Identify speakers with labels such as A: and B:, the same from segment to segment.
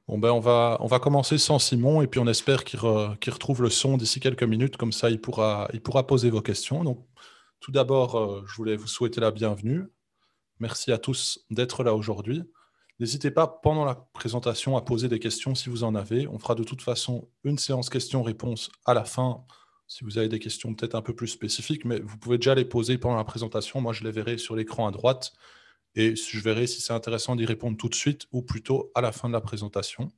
A: Bon, ben, on va commencer sans Simon et puis on espère qu'il retrouve le son d'ici quelques minutes. Comme ça, il pourra poser vos questions. Donc, tout d'abord, je voulais vous souhaiter la bienvenue. Merci à tous d'être là aujourd'hui. N'hésitez pas pendant la présentation à poser des questions si vous en avez. On fera de toute façon une séance questions-réponses à la fin si vous avez des questions peut-être un peu plus spécifiques, mais vous pouvez déjà les poser pendant la présentation. Moi, je les verrai sur l'écran à droite et je verrai si c'est intéressant d'y répondre tout de suite ou plutôt à la fin de la présentation.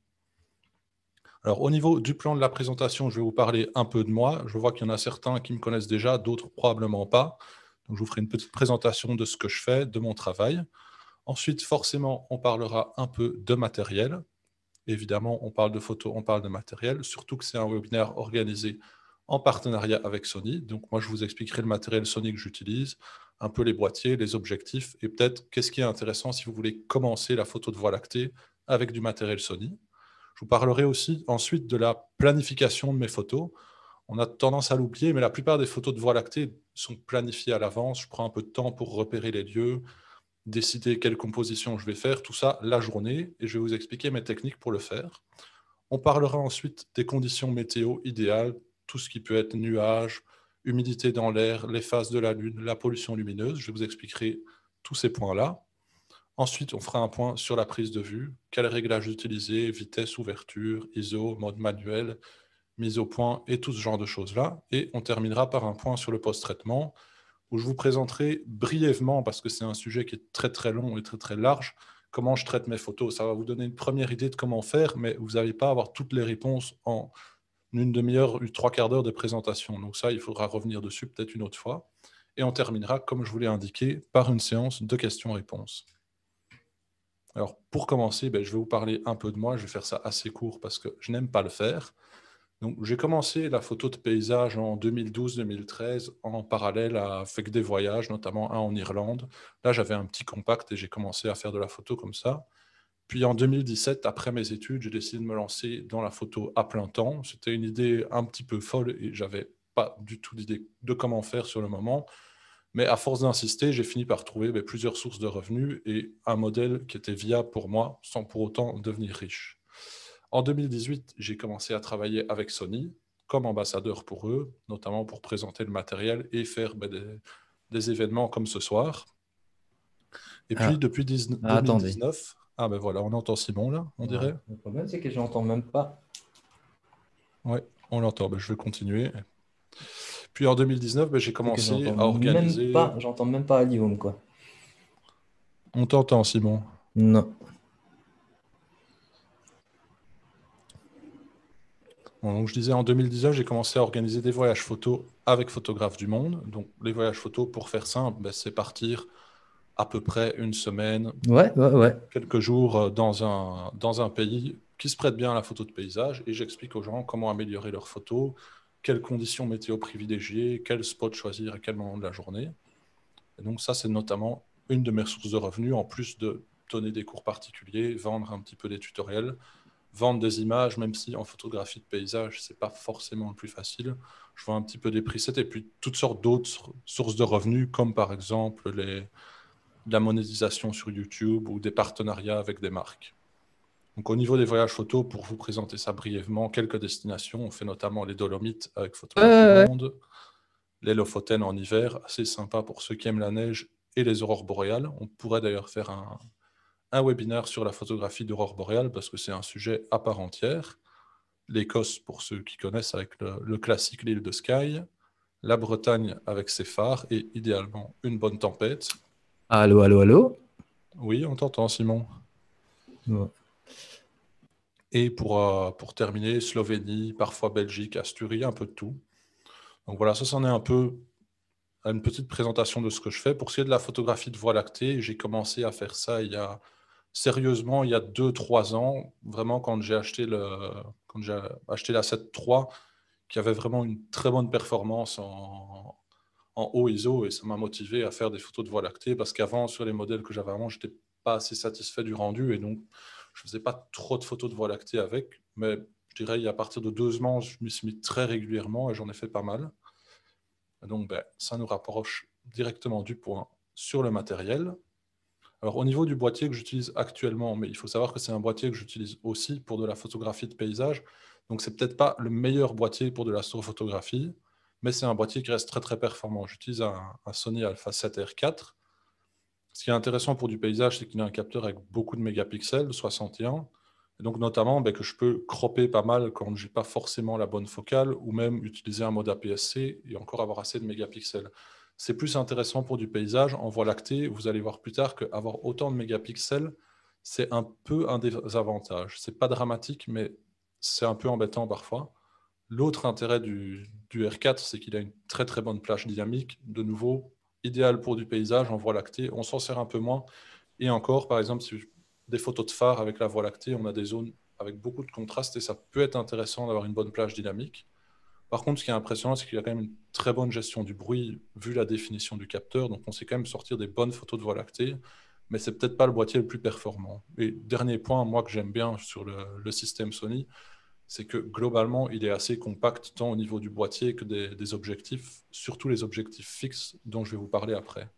A: Alors, au niveau du plan de la présentation, je vais vous parler un peu de moi. Je vois qu'il y en a certains qui me connaissent déjà, d'autres probablement pas. Donc, je vous ferai une petite présentation de ce que je fais, de mon travail. Ensuite, forcément, on parlera un peu de matériel. Évidemment, on parle de photos, on parle de matériel, surtout que c'est un webinaire organisé en partenariat avec Sony. Donc, moi, je vous expliquerai le matériel Sony que j'utilise, un peu les boîtiers, les objectifs, et peut-être qu'est-ce qui est intéressant si vous voulez commencer la photo de Voie lactée avec du matériel Sony. Je vous parlerai aussi ensuite de la planification de mes photos. On a tendance à l'oublier, mais la plupart des photos de Voie lactée sont planifiées à l'avance. Je prends un peu de temps pour repérer les lieux, décider quelle composition je vais faire, tout ça la journée, et je vais vous expliquer mes techniques pour le faire. On parlera ensuite des conditions météo idéales, tout ce qui peut être nuages, humidité dans l'air, les phases de la Lune, la pollution lumineuse. Je vous expliquerai tous ces points-là. Ensuite, on fera un point sur la prise de vue, quel réglage utiliser, vitesse, ouverture, ISO, mode manuel, mise au point et tout ce genre de choses-là. Et on terminera par un point sur le post-traitement, où je vous présenterai brièvement, parce que c'est un sujet qui est très très long et très très large, comment je traite mes photos. Ça va vous donner une première idée de comment faire, mais vous n'allez pas avoir toutes les réponses en une demi-heure, trois quarts d'heure de présentation. Donc ça, il faudra revenir dessus peut-être une autre fois. Et on terminera, comme je vous l'ai indiqué, par une séance de questions-réponses. Alors, pour commencer, je vais vous parler un peu de moi. Je vais faire ça assez court parce que je n'aime pas le faire. Donc, j'ai commencé la photo de paysage en 2012-2013 en parallèle avec des voyages, notamment un en Irlande. Là, j'avais un petit compact et j'ai commencé à faire de la photo comme ça. Puis en 2017, après mes études, j'ai décidé de me lancer dans la photo à plein temps. C'était une idée un petit peu folle et j'avais pas du tout d'idée de comment faire sur le moment. Mais à force d'insister, j'ai fini par trouver plusieurs sources de revenus et un modèle qui était viable pour moi sans pour autant devenir riche. En 2018, j'ai commencé à travailler avec Sony comme ambassadeur pour eux, notamment pour présenter le matériel et faire des événements comme ce soir. Et puis,
B: Ah,
A: depuis
B: attendez.
A: 2019, ah ben voilà, on entend Simon là, on
B: Ouais.
A: dirait.
B: Le problème, c'est que j'entends même pas.
A: Ouais, on l'entend. Je vais continuer. Puis en 2019, j'ai
B: C'est que
A: commencé à organiser.
B: j'entends même pas Alioum, quoi.
A: On t'entend, Simon.
B: Non.
A: Bon, donc je disais, en 2019, j'ai commencé à organiser des voyages photos avec Photographes du Monde. Donc, les voyages photos, pour faire simple, c'est partir à peu près une semaine,
B: Ouais, ouais, ouais.
A: quelques jours dans un pays qui se prête bien à la photo de paysage. Et j'explique aux gens comment améliorer leurs photos, quelles conditions météo privilégier, quel spot choisir à quel moment de la journée. Et donc, ça, c'est notamment une de mes sources de revenus, en plus de donner des cours particuliers, vendre un petit peu des tutoriels, vendre des images, même si en photographie de paysage, c'est pas forcément le plus facile. Je vends un petit peu des presets et puis toutes sortes d'autres sources de revenus, comme par exemple la monétisation sur YouTube ou des partenariats avec des marques. Donc, au niveau des voyages photos, pour vous présenter ça brièvement, quelques destinations. On fait notamment les Dolomites avec
B: Ouais,
A: Photographes du
B: ouais,
A: Monde, les Lofoten en hiver, assez sympa pour ceux qui aiment la neige, et les aurores boréales. On pourrait d'ailleurs faire un webinaire sur la photographie d'aurore boréale parce que c'est un sujet à part entière. L'Écosse, pour ceux qui connaissent, avec le classique l'île de Skye, la Bretagne avec ses phares et idéalement une bonne tempête.
B: Allô, allô, allô?
A: Oui, on t'entend, Simon.
B: Ouais.
A: Et pour terminer, Slovénie, parfois Belgique, Asturie, un peu de tout. Donc voilà, ça c'en est un peu à une petite présentation de ce que je fais. Pour ce qui est de la photographie de Voie lactée, j'ai commencé à faire ça sérieusement, il y a 2 3 ans, vraiment quand j'ai acheté la 7 III, qui avait vraiment une très bonne performance en haut ISO, et ça m'a motivé à faire des photos de Voie lactée parce qu'avant, sur les modèles que j'avais avant, je n'étais pas assez satisfait du rendu et donc je ne faisais pas trop de photos de Voie lactée avec. Mais je dirais, à partir de 2 ans, je me suis mis très régulièrement et j'en ai fait pas mal. Et donc, ça nous rapproche directement du point sur le matériel. Alors, au niveau du boîtier que j'utilise actuellement, mais il faut savoir que c'est un boîtier que j'utilise aussi pour de la photographie de paysage. Donc, c'est peut-être pas le meilleur boîtier pour de l'astrophotographie, mais c'est un boîtier qui reste très très performant. J'utilise un Sony Alpha 7R4. Ce qui est intéressant pour du paysage, c'est qu'il a un capteur avec beaucoup de mégapixels, 61. Et donc, notamment, que je peux cropper pas mal quand je n'ai pas forcément la bonne focale, ou même utiliser un mode APS-C et encore avoir assez de mégapixels. C'est plus intéressant pour du paysage. En Voie lactée, vous allez voir plus tard qu'avoir autant de mégapixels, c'est un peu un désavantage. Ce n'est pas dramatique, mais c'est un peu embêtant parfois. L'autre intérêt du R4, c'est qu'il a une très très bonne plage dynamique. De nouveau, idéal pour du paysage en Voie lactée. On s'en sert un peu moins. Et encore, par exemple, si des photos de phare avec la Voie lactée, on a des zones avec beaucoup de contraste et ça peut être intéressant d'avoir une bonne plage dynamique. Par contre, ce qui est impressionnant, c'est qu'il a quand même une très bonne gestion du bruit vu la définition du capteur. Donc, on sait quand même sortir des bonnes photos de Voie lactée, mais c'est peut-être pas le boîtier le plus performant. Et dernier point, moi que j'aime bien sur le système Sony, c'est que globalement, il est assez compact tant au niveau du boîtier que des objectifs, surtout les objectifs fixes dont je vais vous parler après.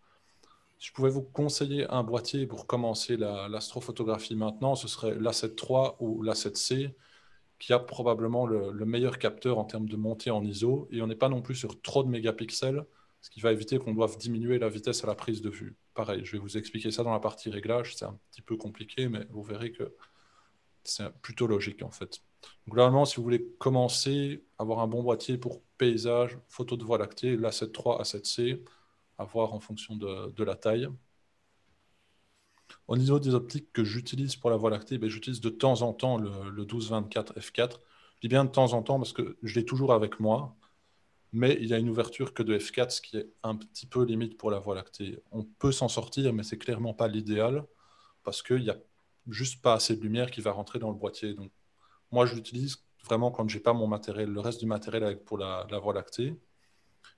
A: Si je pouvais vous conseiller un boîtier pour commencer l'astrophotographie maintenant, ce serait l'A7 III ou l'A7 C, qui a probablement le meilleur capteur en termes de montée en ISO, et on n'est pas non plus sur trop de mégapixels, ce qui va éviter qu'on doive diminuer la vitesse à la prise de vue. Pareil, je vais vous expliquer ça dans la partie réglage, c'est un petit peu compliqué, mais vous verrez que c'est plutôt logique en fait. Globalement, si vous voulez commencer, avoir un bon boîtier pour paysage, photo de Voie lactée, l'A7 III, A7C, à voir en fonction de la taille. Au niveau des optiques que j'utilise pour la Voie lactée, j'utilise de temps en temps le 12-24 f4. Je dis bien de temps en temps parce que je l'ai toujours avec moi, mais il y a une ouverture que de f4, ce qui est un petit peu limite pour la Voie lactée. On peut s'en sortir, mais c'est clairement pas l'idéal parce qu'il n'y a juste pas assez de lumière qui va rentrer dans le boîtier. Donc, moi, je l'utilise vraiment quand je n'ai pas mon matériel, le reste du matériel pour la Voie lactée.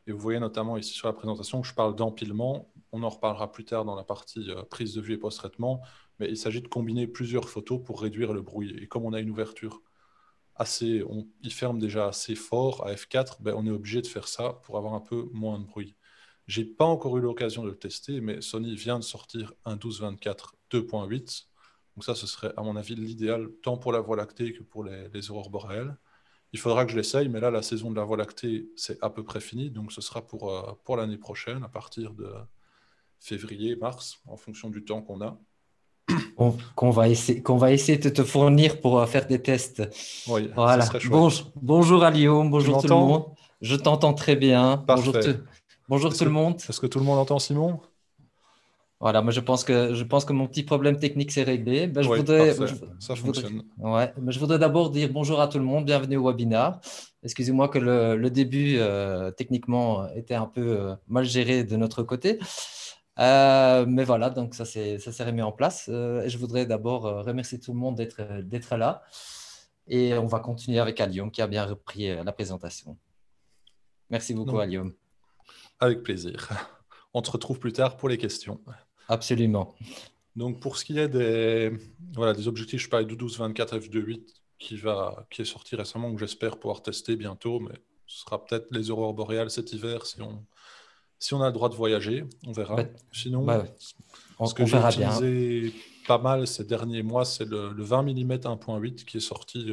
A: Et vous voyez notamment ici sur la présentation que je parle d'empilement. On en reparlera plus tard dans la partie prise de vue et post-traitement. Mais il s'agit de combiner plusieurs photos pour réduire le bruit. Et comme on a une ouverture il ferme déjà assez fort à f4, on est obligé de faire ça pour avoir un peu moins de bruit. J'ai pas encore eu l'occasion de le tester, mais Sony vient de sortir un 12-24 2.8. Donc ça, ce serait à mon avis l'idéal tant pour la Voie lactée que pour les aurores boréales. Il faudra que je l'essaye, mais là, la saison de la Voie lactée, c'est à peu près fini. Donc, ce sera pour l'année prochaine, à partir de février, mars, en fonction du temps qu'on a.
B: Qu'on va essayer de te fournir pour faire des tests.
A: Oui, ce
B: Voilà.
A: serait chouette.
B: Bonjour à Lyon,
A: Tu
B: bonjour tout le monde.
A: m'entends?
B: Je t'entends très bien.
A: Parfait.
B: Bonjour tout le monde.
A: Est-ce que tout le monde entend Simon?
B: Voilà, moi je pense que mon petit problème technique s'est réglé. Je
A: Oui,
B: voudrais,
A: parfait. Ça
B: je voudrais,
A: fonctionne.
B: ouais, mais je voudrais d'abord dire bonjour à tout le monde, bienvenue au webinaire. Excusez-moi que le début techniquement était un peu mal géré de notre côté. Mais voilà, donc ça s'est remis en place. Et je voudrais d'abord remercier tout le monde d'être là. Et on va continuer avec Aliom qui a bien repris la présentation. Merci beaucoup,
A: Donc,
B: Aliom.
A: avec plaisir. On te retrouve plus tard pour les questions.
B: Absolument.
A: Donc, pour ce qui est des objectifs, je parlais du 12-24 f2.8 qui est sorti récemment, que j'espère pouvoir tester bientôt, mais ce sera peut-être les aurores boréales cet hiver si on a le droit de voyager, on verra.
B: Bah,
A: Sinon,
B: bah,
A: ce que
B: on
A: j'ai
B: verra bien.
A: utilisé pas mal ces derniers mois, c'est le 20 mm 1.8 qui est sorti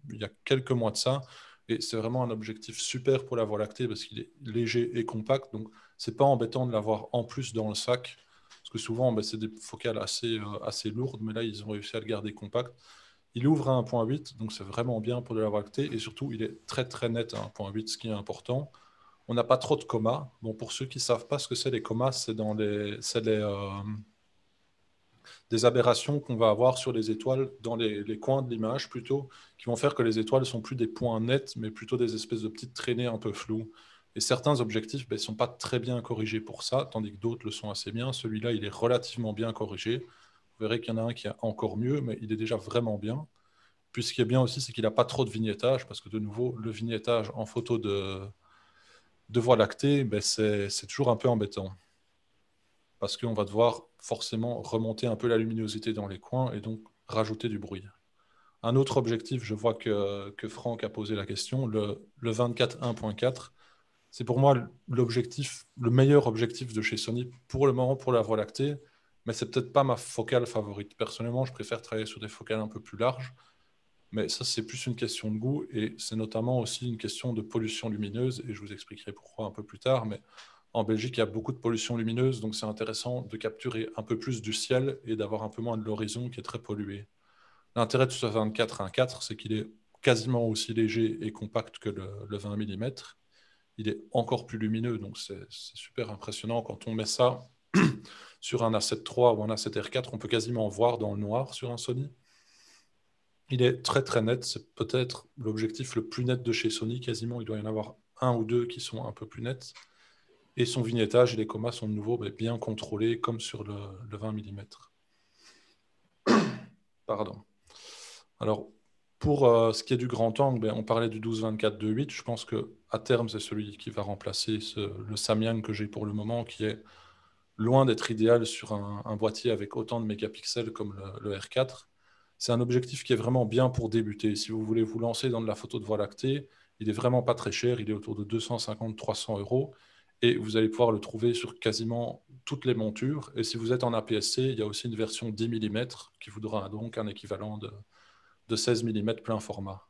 A: il y a quelques mois de ça. Et c'est vraiment un objectif super pour la Voie lactée parce qu'il est léger et compact. Donc, c'est pas embêtant de l'avoir en plus dans le sac. Parce que souvent, c'est des focales assez lourdes, mais là, ils ont réussi à le garder compact. Il ouvre à 1.8, donc c'est vraiment bien pour de la Voie lactée. Et surtout, il est très très net à 1.8, ce qui est important. On n'a pas trop de comas. Bon, pour ceux qui ne savent pas ce que c'est les comas, c'est des aberrations qu'on va avoir sur les étoiles dans les coins de l'image plutôt, qui vont faire que les étoiles ne sont plus des points nets, mais plutôt des espèces de petites traînées un peu floues. Et certains objectifs ne sont pas très bien corrigés pour ça, tandis que d'autres le sont assez bien. Celui-là, il est relativement bien corrigé. Vous verrez qu'il y en a un qui est encore mieux, mais il est déjà vraiment bien. Puis ce qui est bien aussi, c'est qu'il n'a pas trop de vignettage, parce que de nouveau, le vignettage en photo de Voie lactée, c'est toujours un peu embêtant. Parce qu'on va devoir forcément remonter un peu la luminosité dans les coins et donc rajouter du bruit. Un autre objectif, je vois que Franck a posé la question, le 24 1.4, c'est pour moi le meilleur objectif de chez Sony pour le moment pour la Voie lactée. mais c'est peut-être pas ma focale favorite. Personnellement, je préfère travailler sur des focales un peu plus larges, mais ça, c'est plus une question de goût et c'est notamment aussi une question de pollution lumineuse et je vous expliquerai pourquoi un peu plus tard, mais en Belgique, il y a beaucoup de pollution lumineuse, donc c'est intéressant de capturer un peu plus du ciel et d'avoir un peu moins de l'horizon qui est très pollué. L'intérêt de ce 24-1.4, c'est qu'il est quasiment aussi léger et compact que le 20 mm. Il est encore plus lumineux, donc c'est super impressionnant. Quand on met ça sur un A7 III ou un A7R4, on peut quasiment voir dans le noir sur un Sony. Il est très très net, c'est peut-être l'objectif le plus net de chez Sony, quasiment. Il doit y en avoir un ou deux qui sont un peu plus nets. Et son vignettage et les comas sont de nouveau bien contrôlés, comme sur le 20 mm. Pardon. Alors, pour ce qui est du grand angle, on parlait du 12-24-2.8. Je pense qu'à terme, c'est celui qui va remplacer le Samyang que j'ai pour le moment, qui est loin d'être idéal sur un boîtier avec autant de mégapixels comme le R4. C'est un objectif qui est vraiment bien pour débuter. Si vous voulez vous lancer dans de la photo de Voie lactée, il n'est vraiment pas très cher. Il est autour de 250-300 euros. Et vous allez pouvoir le trouver sur quasiment toutes les montures. Et si vous êtes en APS-C, il y a aussi une version 10 mm qui vous donnera donc un équivalent de 16 mm plein format.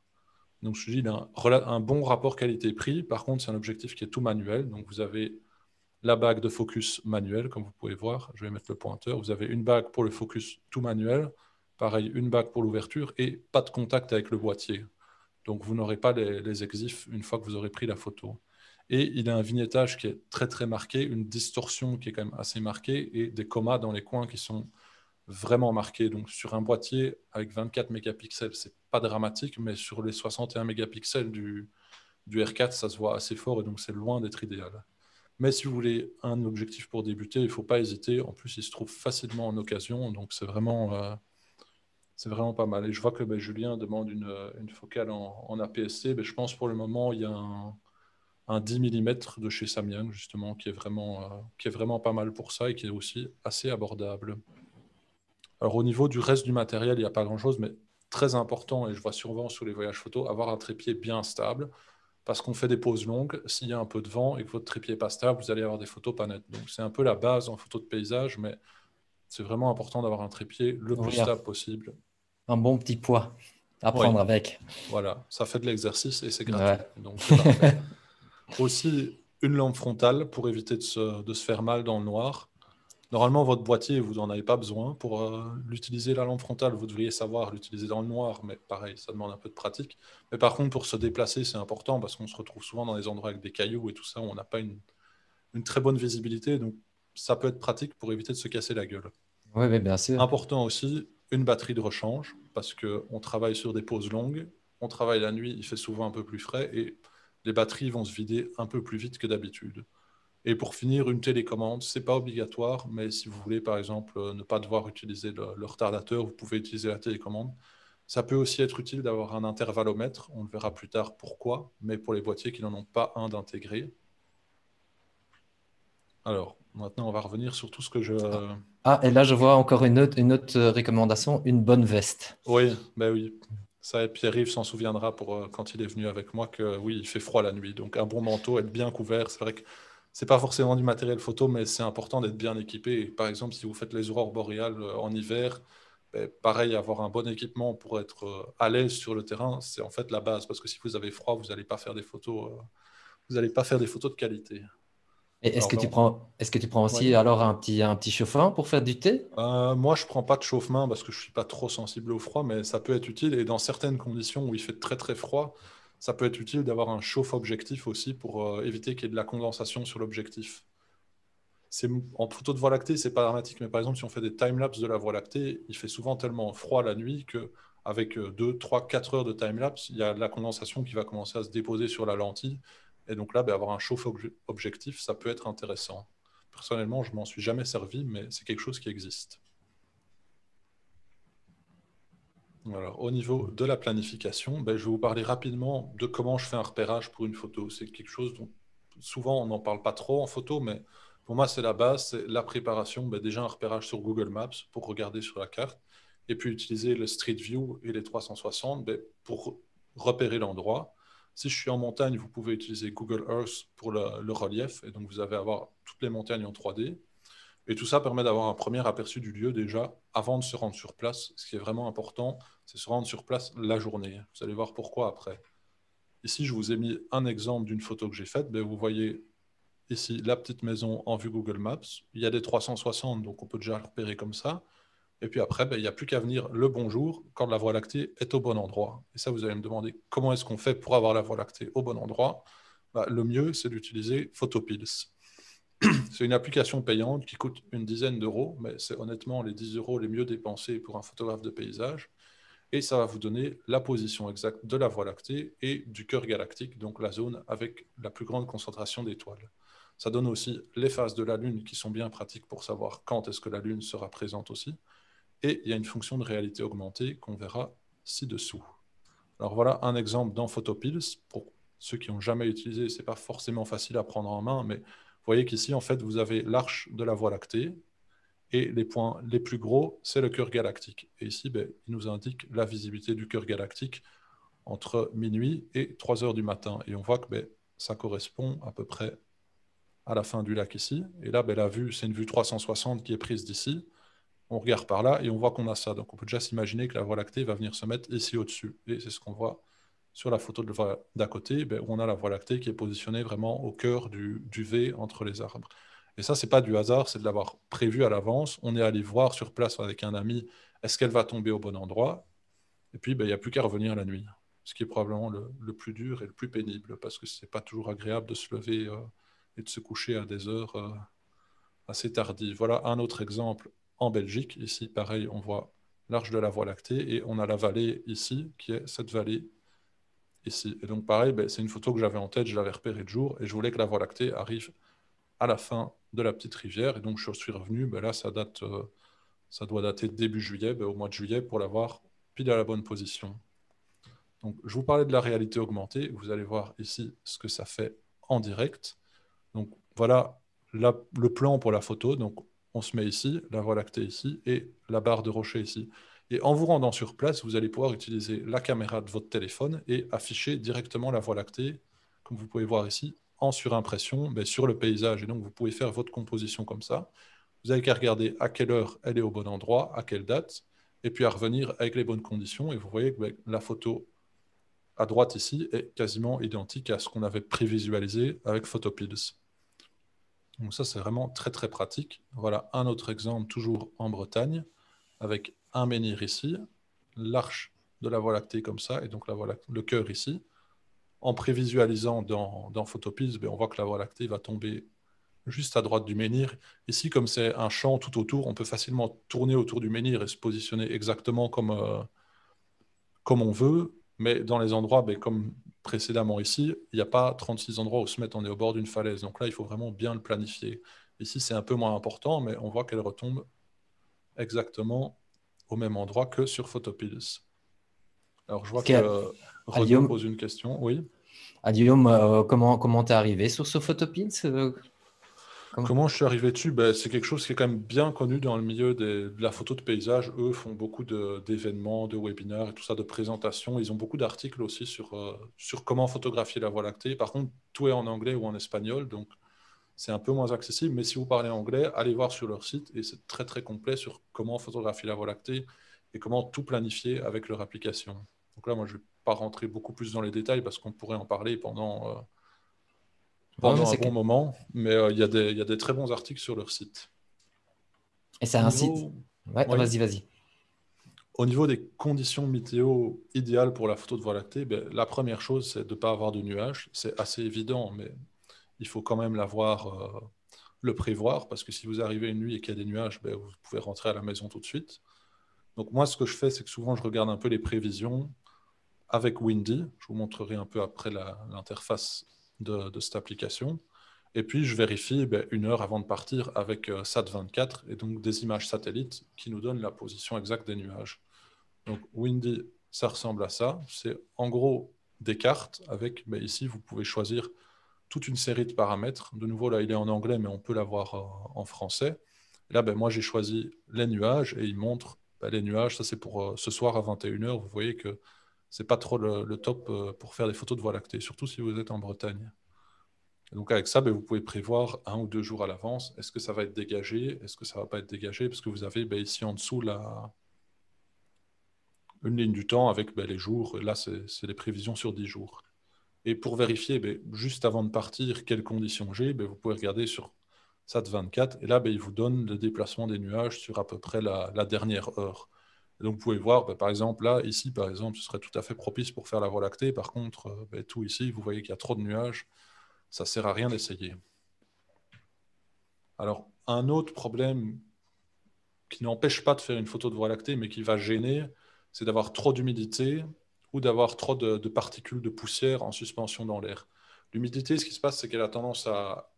A: Donc je dis, il a un bon rapport qualité-prix. Par contre, c'est un objectif qui est tout manuel. Donc vous avez la bague de focus manuel, comme vous pouvez voir. Je vais mettre le pointeur. Vous avez une bague pour le focus tout manuel. Pareil, une bague pour l'ouverture et pas de contact avec le boîtier. Donc vous n'aurez pas les exifs une fois que vous aurez pris la photo. Et il a un vignettage qui est très très marqué, une distorsion qui est quand même assez marquée et des comas dans les coins qui sont vraiment marqués. Donc sur un boîtier avec 24 mégapixels, c'est pas dramatique, mais sur les 61 mégapixels du R4, ça se voit assez fort et donc c'est loin d'être idéal. Mais si vous voulez un objectif pour débuter, il ne faut pas hésiter. En plus, il se trouve facilement en occasion, donc c'est vraiment pas mal. Et je vois que Julien demande une focale en APS-C. Je pense pour le moment, il y a un 10 mm de chez Samyang, justement, qui est vraiment pas mal pour ça et qui est aussi assez abordable. Alors au niveau du reste du matériel, il n'y a pas grand-chose, mais très important, et je vois souvent sur les voyages photos, avoir un trépied bien stable, parce qu'on fait des pauses longues. S'il y a un peu de vent et que votre trépied n'est pas stable, vous allez avoir des photos pas nettes. Donc c'est un peu la base en photo de paysage, mais c'est vraiment important d'avoir un trépied le plus
B: Oui,
A: stable possible.
B: un bon petit poids à
A: Oui,
B: prendre avec.
A: voilà, ça fait de l'exercice et c'est gratuit,
B: Ouais.
A: donc c'est parfait. Aussi, une lampe frontale pour éviter de se faire mal dans le noir. Normalement, votre boîtier, vous n'en avez pas besoin pour l'utiliser, la lampe frontale. Vous devriez savoir l'utiliser dans le noir, mais pareil, ça demande un peu de pratique. Mais par contre, pour se déplacer, c'est important parce qu'on se retrouve souvent dans des endroits avec des cailloux et tout ça, où on n'a pas une très bonne visibilité. Donc, ça peut être pratique pour éviter de se casser la gueule.
B: Oui, oui, bien sûr.
A: Important aussi, une batterie de rechange parce qu'on travaille sur des pauses longues. On travaille la nuit, il fait souvent un peu plus frais et les batteries vont se vider un peu plus vite que d'habitude. Et pour finir, une télécommande, ce n'est pas obligatoire, mais si vous voulez, par exemple, ne pas devoir utiliser le retardateur, vous pouvez utiliser la télécommande. Ça peut aussi être utile d'avoir un intervallomètre, on le verra plus tard pourquoi, mais pour les boîtiers qui n'en ont pas un d'intégré. Alors, maintenant, on va revenir sur tout ce que je...
B: Ah, et là, je vois encore une autre recommandation, une bonne veste.
A: Oui, ben oui. Ça, et Pierre-Yves s'en souviendra pour quand il est venu avec moi que oui, il fait froid la nuit. Donc un bon manteau, être bien couvert. C'est vrai que c'est pas forcément du matériel photo, mais c'est important d'être bien équipé. Et par exemple, si vous faites les aurores boréales en hiver, pareil, avoir un bon équipement pour être à l'aise sur le terrain, c'est en fait la base. Parce que si vous avez froid, vous n'allez pas faire des photos, vous n'allez pas faire des photos de qualité.
B: Et est-ce
A: Alors,
B: que tu prends, est-ce que tu prends
A: oui.
B: aussi alors un petit chauffant pour faire du thé?
A: Moi, je prends pas de chauffe-main parce que je suis pas trop sensible au froid, mais ça peut être utile. Et dans certaines conditions où il fait très très froid, ça peut être utile d'avoir un chauffe-objectif aussi pour éviter qu'il y ait de la condensation sur l'objectif. En photo de Voie lactée, c'est pas dramatique, mais par exemple, si on fait des timelapse de la Voie lactée, il fait souvent tellement froid la nuit que avec 2, 3, 4 heures de timelapse, il y a de la condensation qui va commencer à se déposer sur la lentille. Et donc là, avoir un chauffe-objectif, ça peut être intéressant. Personnellement, je m'en suis jamais servi, mais c'est quelque chose qui existe. Alors, au niveau de la planification, je vais vous parler rapidement de comment je fais un repérage pour une photo. C'est quelque chose dont souvent on n'en parle pas trop en photo, mais pour moi c'est la base, c'est la préparation. Déjà un repérage sur Google Maps pour regarder sur la carte, et puis utiliser le Street View et les 360 pour repérer l'endroit. Si je suis en montagne, vous pouvez utiliser Google Earth pour le relief, et donc vous allez avoir toutes les montagnes en 3D. Et tout ça permet d'avoir un premier aperçu du lieu déjà avant de se rendre sur place. Ce qui est vraiment important, c'est se rendre sur place la journée. Vous allez voir pourquoi après. Ici, je vous ai mis un exemple d'une photo que j'ai faite. Ben, vous voyez ici la petite maison en vue Google Maps. Il y a des 360, donc on peut déjà le repérer comme ça. Et puis après, ben, il n'y a plus qu'à venir le bonjour quand la Voie lactée est au bon endroit. Et ça, vous allez me demander comment est-ce qu'on fait pour avoir la Voie lactée au bon endroit. Ben, le mieux, c'est d'utiliser Photopills. C'est une application payante qui coûte une dizaine d'euros, mais c'est honnêtement les 10 euros les mieux dépensés pour un photographe de paysage. Et ça va vous donner la position exacte de la Voie lactée et du cœur galactique, donc la zone avec la plus grande concentration d'étoiles. Ça donne aussi les phases de la Lune qui sont bien pratiques pour savoir quand est-ce que la Lune sera présente aussi. Et il y a une fonction de réalité augmentée qu'on verra ci-dessous. Alors voilà un exemple dans Photopills. Pour ceux qui n'ont jamais utilisé, ce n'est pas forcément facile à prendre en main, mais vous voyez qu'ici, en fait, vous avez l'arche de la Voie lactée et les points les plus gros, c'est le cœur galactique. Et ici, ben, il nous indique la visibilité du cœur galactique entre minuit et 3 heures du matin. Et on voit que ben, ça correspond à peu près à la fin du lac ici. Et là, ben, la vue, c'est une vue 360 qui est prise d'ici. On regarde par là et on voit qu'on a ça. Donc on peut déjà s'imaginer que la Voie lactée va venir se mettre ici au-dessus. Et c'est ce qu'on voit sur la photo d'à côté, ben, où on a la Voie lactée qui est positionnée vraiment au cœur du V entre les arbres. Et ça, c'est pas du hasard, c'est de l'avoir prévu à l'avance. On est allé voir sur place avec un ami, est-ce qu'elle va tomber au bon endroit? Et puis, ben, il n'y a plus qu'à revenir la nuit, ce qui est probablement le plus dur et le plus pénible, parce que c'est pas toujours agréable de se lever et de se coucher à des heures assez tardives. Voilà un autre exemple en Belgique. Ici, pareil, on voit l'arche de la Voie lactée et on a la vallée ici, qui est cette vallée ici. Et donc, pareil, ben, c'est une photo que j'avais en tête, je l'avais repérée de jour, et je voulais que la Voie lactée arrive à la fin de la petite rivière. Et donc, je suis revenu, ben là, ça doit dater de début juillet, ben, au mois de juillet, pour l'avoir pile à la bonne position. Donc, je vous parlais de la réalité augmentée. Vous allez voir ici ce que ça fait en direct. Donc, voilà le plan pour la photo. Donc, on se met ici, la Voie lactée ici, et la barre de rocher ici. Et en vous rendant sur place, vous allez pouvoir utiliser la caméra de votre téléphone et afficher directement la Voie lactée, comme vous pouvez voir ici, en surimpression, mais sur le paysage. Et donc, vous pouvez faire votre composition comme ça. Vous n'avez qu'à regarder à quelle heure elle est au bon endroit, à quelle date, et puis à revenir avec les bonnes conditions. Et vous voyez que la photo à droite ici est quasiment identique à ce qu'on avait prévisualisé avec Photopills. Donc ça, c'est vraiment très, très pratique. Voilà un autre exemple, toujours en Bretagne, avec un menhir ici, l'arche de la Voie lactée comme ça, et donc le cœur ici. En prévisualisant dans Photopills, ben, on voit que la Voie lactée va tomber juste à droite du menhir. Ici, comme c'est un champ tout autour, on peut facilement tourner autour du menhir et se positionner exactement comme on veut. Mais dans les endroits, ben, comme précédemment ici, il n'y a pas 36 endroits où se mettre. On est au bord d'une falaise. Donc là, il faut vraiment bien le planifier. Ici, c'est un peu moins important, mais on voit qu'elle retombe exactement au même endroit que sur Photopills. Alors, je vois
B: Ok,
A: que
B: à
A: Renaud
B: Guillaume,
A: pose une question. Oui.
B: comment t'es arrivé sur ce Photopills comment...
A: Comment je suis arrivé dessus? Ben, c'est quelque chose qui est quand même bien connu dans le milieu de la photo de paysage. Eux font beaucoup d'événements, de webinaires et tout ça, de présentations. Ils ont beaucoup d'articles aussi sur comment photographier la Voie lactée. Par contre, tout est en anglais ou en espagnol, donc c'est un peu moins accessible. Mais si vous parlez anglais, allez voir sur leur site et c'est très très complet sur comment photographier la Voie lactée et comment tout planifier avec leur application. Donc là, moi, je ne vais pas rentrer beaucoup plus dans les détails parce qu'on pourrait en parler
B: Ouais, mais
A: pendant un bon moment, mais il y a des très bons articles sur leur site.
B: Et c'est
A: Au
B: un site.
A: niveau,
B: Ouais,
A: oui,
B: vas-y, vas-y.
A: au niveau des conditions météo idéales pour la photo de Voie lactée, ben, la première chose, c'est de ne pas avoir de nuages. C'est assez évident, mais il faut quand même le prévoir, parce que si vous arrivez une nuit et qu'il y a des nuages, ben, vous pouvez rentrer à la maison tout de suite. Donc moi, ce que je fais, c'est que souvent, je regarde un peu les prévisions avec Windy. Je vous montrerai un peu après l'interface de cette application. Et puis, je vérifie ben, une heure avant de partir avec Sat24 et donc des images satellites qui nous donnent la position exacte des nuages. Donc, Windy, ça ressemble à ça. C'est en gros des cartes avec, ben, ici, vous pouvez choisir toute une série de paramètres. De nouveau, là, il est en anglais, mais on peut l'avoir en français. Et là, ben, moi, j'ai choisi les nuages et il montre ben, les nuages. Ça, c'est pour ce soir à 21 heures. Vous voyez que c'est pas trop le top pour faire des photos de Voie lactée, surtout si vous êtes en Bretagne. Et donc avec ça, vous pouvez prévoir 1 ou 2 jours à l'avance. Est-ce que ça va être dégagé? Est-ce que ça ne va pas être dégagé? Parce que vous avez ici en dessous une ligne du temps avec les jours. Et là, c'est les prévisions sur 10 jours. Et pour vérifier, juste avant de partir, quelles conditions j'ai, vous pouvez regarder sur SAT24. Et là, il vous donne le déplacement des nuages sur à peu près la dernière heure. Et donc, vous pouvez voir, par exemple, là, ici, par exemple, ce serait tout à fait propice pour faire la Voie lactée. Par contre, tout ici, vous voyez qu'il y a trop de nuages. Ça ne sert à rien d'essayer. Alors, un autre problème qui n'empêche pas de faire une photo de Voie lactée, mais qui va gêner, c'est d'avoir trop d'humidité ou d'avoir trop de particules de poussière en suspension dans l'air. L'humidité, ce qui se passe, c'est qu'elle a tendance à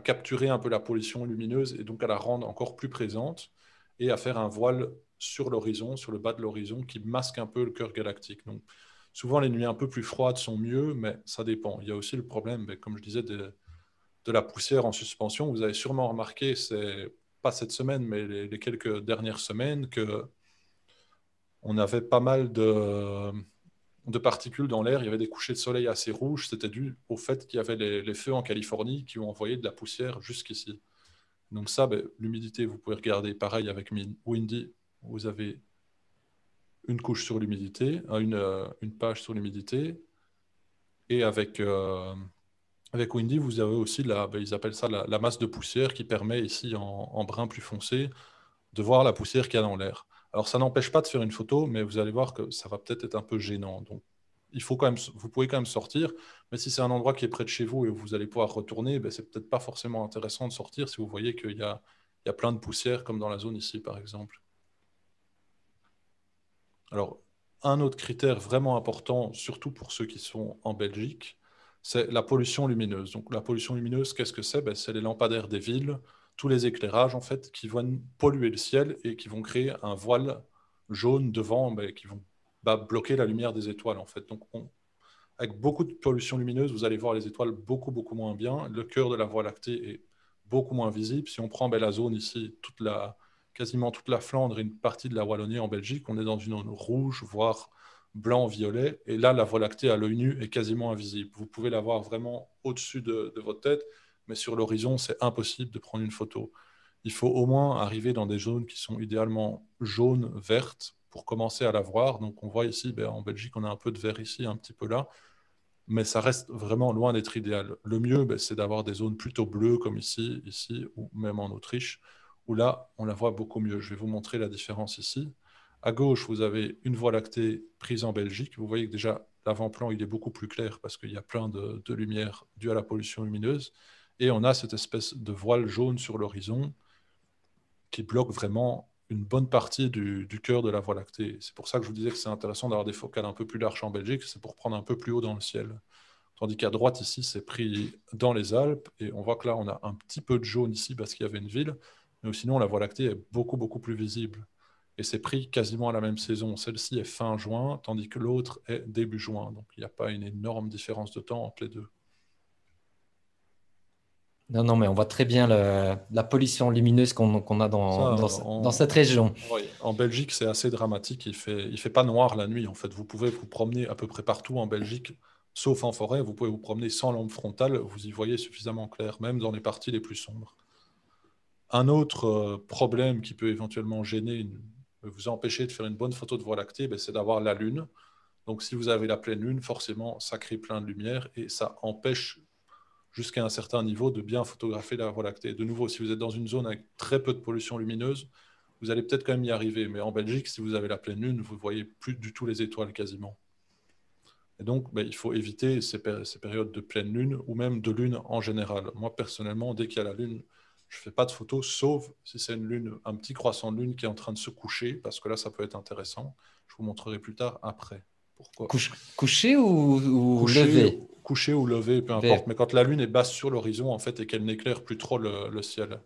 A: capturer un peu la pollution lumineuse et donc à la rendre encore plus présente et à faire un voile sur l'horizon, sur le bas de l'horizon, qui masque un peu le cœur galactique. Donc, souvent, les nuits un peu plus froides sont mieux, mais ça dépend. Il y a aussi le problème, comme je disais, de la poussière en suspension. Vous avez sûrement remarqué, c'est pas cette semaine, mais les quelques dernières semaines, que on avait pas mal de particules dans l'air. Il y avait des couchers de soleil assez rouges. C'était dû au fait qu'il y avait les feux en Californie qui ont envoyé de la poussière jusqu'ici. Donc ça, l'humidité, vous pouvez regarder pareil avec Windy. Vous avez une couche sur l'humidité, une page sur l'humidité. Et avec Windy, vous avez aussi, ils appellent ça la masse de poussière qui permet ici en brun plus foncé de voir la poussière qu'il y a dans l'air. Alors ça n'empêche pas de faire une photo, mais vous allez voir que ça va peut-être être un peu gênant. Donc il faut quand même, vous pouvez quand même sortir, mais si c'est un endroit qui est près de chez vous et où vous allez pouvoir retourner, c'est peut-être pas forcément intéressant de sortir si vous voyez qu'il y a plein de poussière comme dans la zone ici par exemple. Alors un autre critère vraiment important, surtout pour ceux qui sont en Belgique, c'est la pollution lumineuse. Donc la pollution lumineuse, qu'est-ce que c'est? C'est les lampadaires des villes, tous les éclairages en fait, qui vont polluer le ciel et qui vont créer un voile jaune devant, qui vont bloquer la lumière des étoiles en fait. Donc avec beaucoup de pollution lumineuse, vous allez voir les étoiles beaucoup, beaucoup moins bien. Le cœur de la Voie lactée est beaucoup moins visible. Si on prend la zone ici, quasiment toute la Flandre et une partie de la Wallonie en Belgique, on est dans une zone rouge, voire blanc-violet. Et là, la Voie lactée à l'œil nu est quasiment invisible. Vous pouvez la voir vraiment au-dessus de votre tête, mais sur l'horizon, c'est impossible de prendre une photo. Il faut au moins arriver dans des zones qui sont idéalement jaunes, vertes, pour commencer à la voir. Donc on voit ici, en Belgique, on a un peu de vert ici, un petit peu là, mais ça reste vraiment loin d'être idéal. Le mieux, c'est d'avoir des zones plutôt bleues comme ici, ou même en Autriche, où là, on la voit beaucoup mieux. Je vais vous montrer la différence ici. À gauche, vous avez une Voie lactée prise en Belgique. Vous voyez que déjà, l'avant-plan, il est beaucoup plus clair parce qu'il y a plein de lumière due à la pollution lumineuse. Et on a cette espèce de voile jaune sur l'horizon qui bloque vraiment une bonne partie du cœur de la Voie lactée. C'est pour ça que je vous disais que c'est intéressant d'avoir des focales un peu plus larges en Belgique, c'est pour prendre un peu plus haut dans le ciel. Tandis qu'à droite, ici, c'est pris dans les Alpes, et on voit que là, on a un petit peu de jaune ici parce qu'il y avait une ville, mais sinon, la Voie lactée est beaucoup, beaucoup plus visible. Et c'est pris quasiment à la même saison. Celle-ci est fin juin, tandis que l'autre est début juin. Donc, il n'y a pas une énorme différence de temps entre les deux.
B: Non, non, mais on voit très bien la pollution lumineuse qu'on a
A: Ça,
B: dans cette région.
A: oui, en Belgique, c'est assez dramatique. Il fait pas noir la nuit, en fait. Vous pouvez vous promener à peu près partout en Belgique, sauf en forêt. Vous pouvez vous promener sans lampe frontale. Vous y voyez suffisamment clair, même dans les parties les plus sombres. Un autre problème qui peut éventuellement vous empêcher de faire une bonne photo de Voie lactée, c'est d'avoir la Lune. Donc, si vous avez la pleine Lune, forcément, ça crée plein de lumière et ça empêche jusqu'à un certain niveau de bien photographier la Voie lactée. De nouveau, si vous êtes dans une zone avec très peu de pollution lumineuse, vous allez peut-être quand même y arriver. Mais en Belgique, si vous avez la pleine lune, vous ne voyez plus du tout les étoiles quasiment. Et donc, il faut éviter ces périodes de pleine lune ou même de lune en général. Moi, personnellement, dès qu'il y a la lune, je ne fais pas de photos, sauf si c'est une lune, un petit croissant de lune qui est en train de se coucher, parce que là, ça peut être intéressant. Je vous montrerai plus tard après. Pourquoi
B: Couché ou
A: coucher,
B: levé?
A: coucher ou lever, peu importe. Mais quand la lune est basse sur l'horizon, en fait, et qu'elle n'éclaire plus trop le ciel.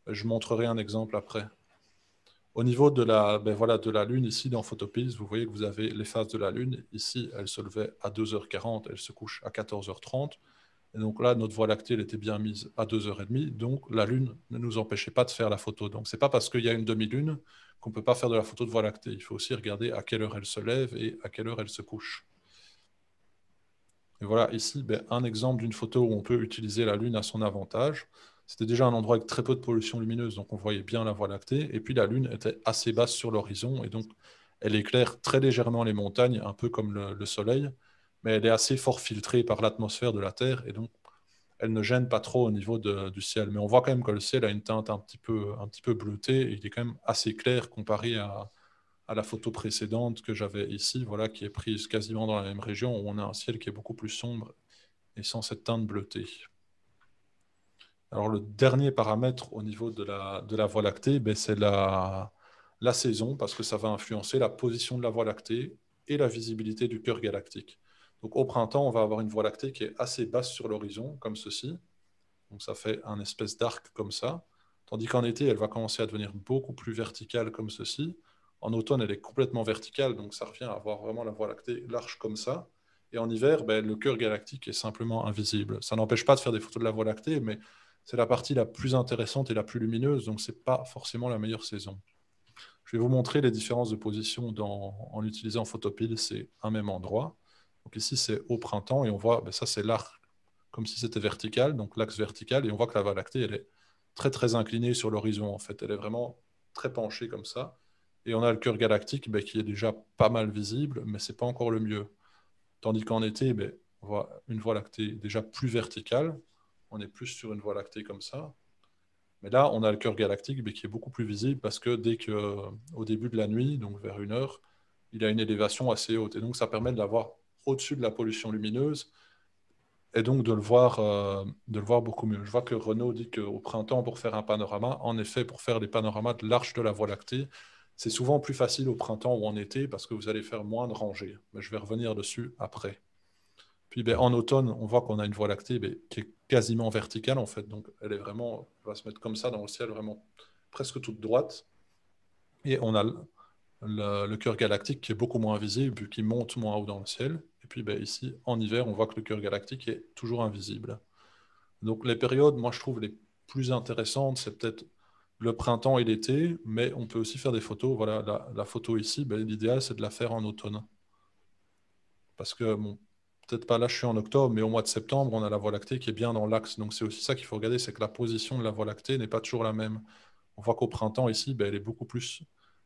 A: Je montrerai un exemple après. Au niveau de la Lune, ici dans Photopills, vous voyez que vous avez les phases de la Lune. Ici, elle se levait à 2h40, elle se couche à 14h30. Et donc là, notre Voie lactée, elle était bien mise à 2h30. Donc la Lune ne nous empêchait pas de faire la photo. Donc ce n'est pas parce qu'il y a une demi-lune qu'on ne peut pas faire de la photo de Voie lactée. Il faut aussi regarder à quelle heure elle se lève et à quelle heure elle se couche. Et voilà, ici, un exemple d'une photo où on peut utiliser la Lune à son avantage. C'était déjà un endroit avec très peu de pollution lumineuse, donc on voyait bien la Voie lactée. Et puis la Lune était assez basse sur l'horizon, et donc elle éclaire très légèrement les montagnes, un peu comme le Soleil, mais elle est assez fort filtrée par l'atmosphère de la Terre, et donc elle ne gêne pas trop au niveau du ciel. Mais on voit quand même que le ciel a une teinte un petit peu bleutée, et il est quand même assez clair comparé à la photo précédente que j'avais ici, voilà, qui est prise quasiment dans la même région, où on a un ciel qui est beaucoup plus sombre et sans cette teinte bleutée. Alors le dernier paramètre au niveau de la Voie lactée, c'est la saison, parce que ça va influencer la position de la Voie lactée et la visibilité du cœur galactique. Donc au printemps, on va avoir une Voie lactée qui est assez basse sur l'horizon, comme ceci. Donc ça fait un espèce d'arc comme ça. Tandis qu'en été, elle va commencer à devenir beaucoup plus verticale comme ceci. En automne, elle est complètement verticale, donc ça revient à avoir vraiment la Voie lactée large comme ça. Et en hiver, le cœur galactique est simplement invisible. Ça n'empêche pas de faire des photos de la Voie lactée, mais c'est la partie la plus intéressante et la plus lumineuse, donc ce n'est pas forcément la meilleure saison. Je vais vous montrer les différences de position en utilisant Photopile, c'est un même endroit. Donc ici, c'est au printemps, et on voit, ça c'est l'arc comme si c'était vertical, donc l'axe vertical, et on voit que la Voie lactée, elle est très très inclinée sur l'horizon, en fait. Elle est vraiment très penchée comme ça. Et on a le cœur galactique qui est déjà pas mal visible, mais c'est pas encore le mieux. Tandis qu'en été, on voit une Voie lactée déjà plus verticale. On est plus sur une Voie lactée comme ça. Mais là, on a le cœur galactique qui est beaucoup plus visible parce que dès que, au début de la nuit, donc vers 1 heure, il a une élévation assez haute. Et donc, ça permet de l'avoir au-dessus de la pollution lumineuse et donc de le voir beaucoup mieux. Je vois que Renaud dit qu'au printemps, pour faire un panorama, en effet, pour faire des panoramas de l'arche de la Voie lactée, c'est souvent plus facile au printemps ou en été parce que vous allez faire moins de rangées. Mais je vais revenir dessus après. Puis en automne, on voit qu'on a une Voie lactée qui est quasiment verticale en fait. Donc elle est vraiment, elle va se mettre comme ça dans le ciel, vraiment presque toute droite. Et on a le cœur galactique qui est beaucoup moins visible vu qu'il monte moins haut dans le ciel. Et puis ici, en hiver, on voit que le cœur galactique est toujours invisible. Donc les périodes, moi je trouve les plus intéressantes, c'est peut-être le printemps et l'été, mais on peut aussi faire des photos. Voilà, la photo ici, l'idéal c'est de la faire en automne. Parce que, bon, peut-être pas là, je suis en octobre, mais au mois de septembre, on a la Voie lactée qui est bien dans l'axe. Donc c'est aussi ça qu'il faut regarder, c'est que la position de la Voie lactée n'est pas toujours la même. On voit qu'au printemps, ici, elle est beaucoup plus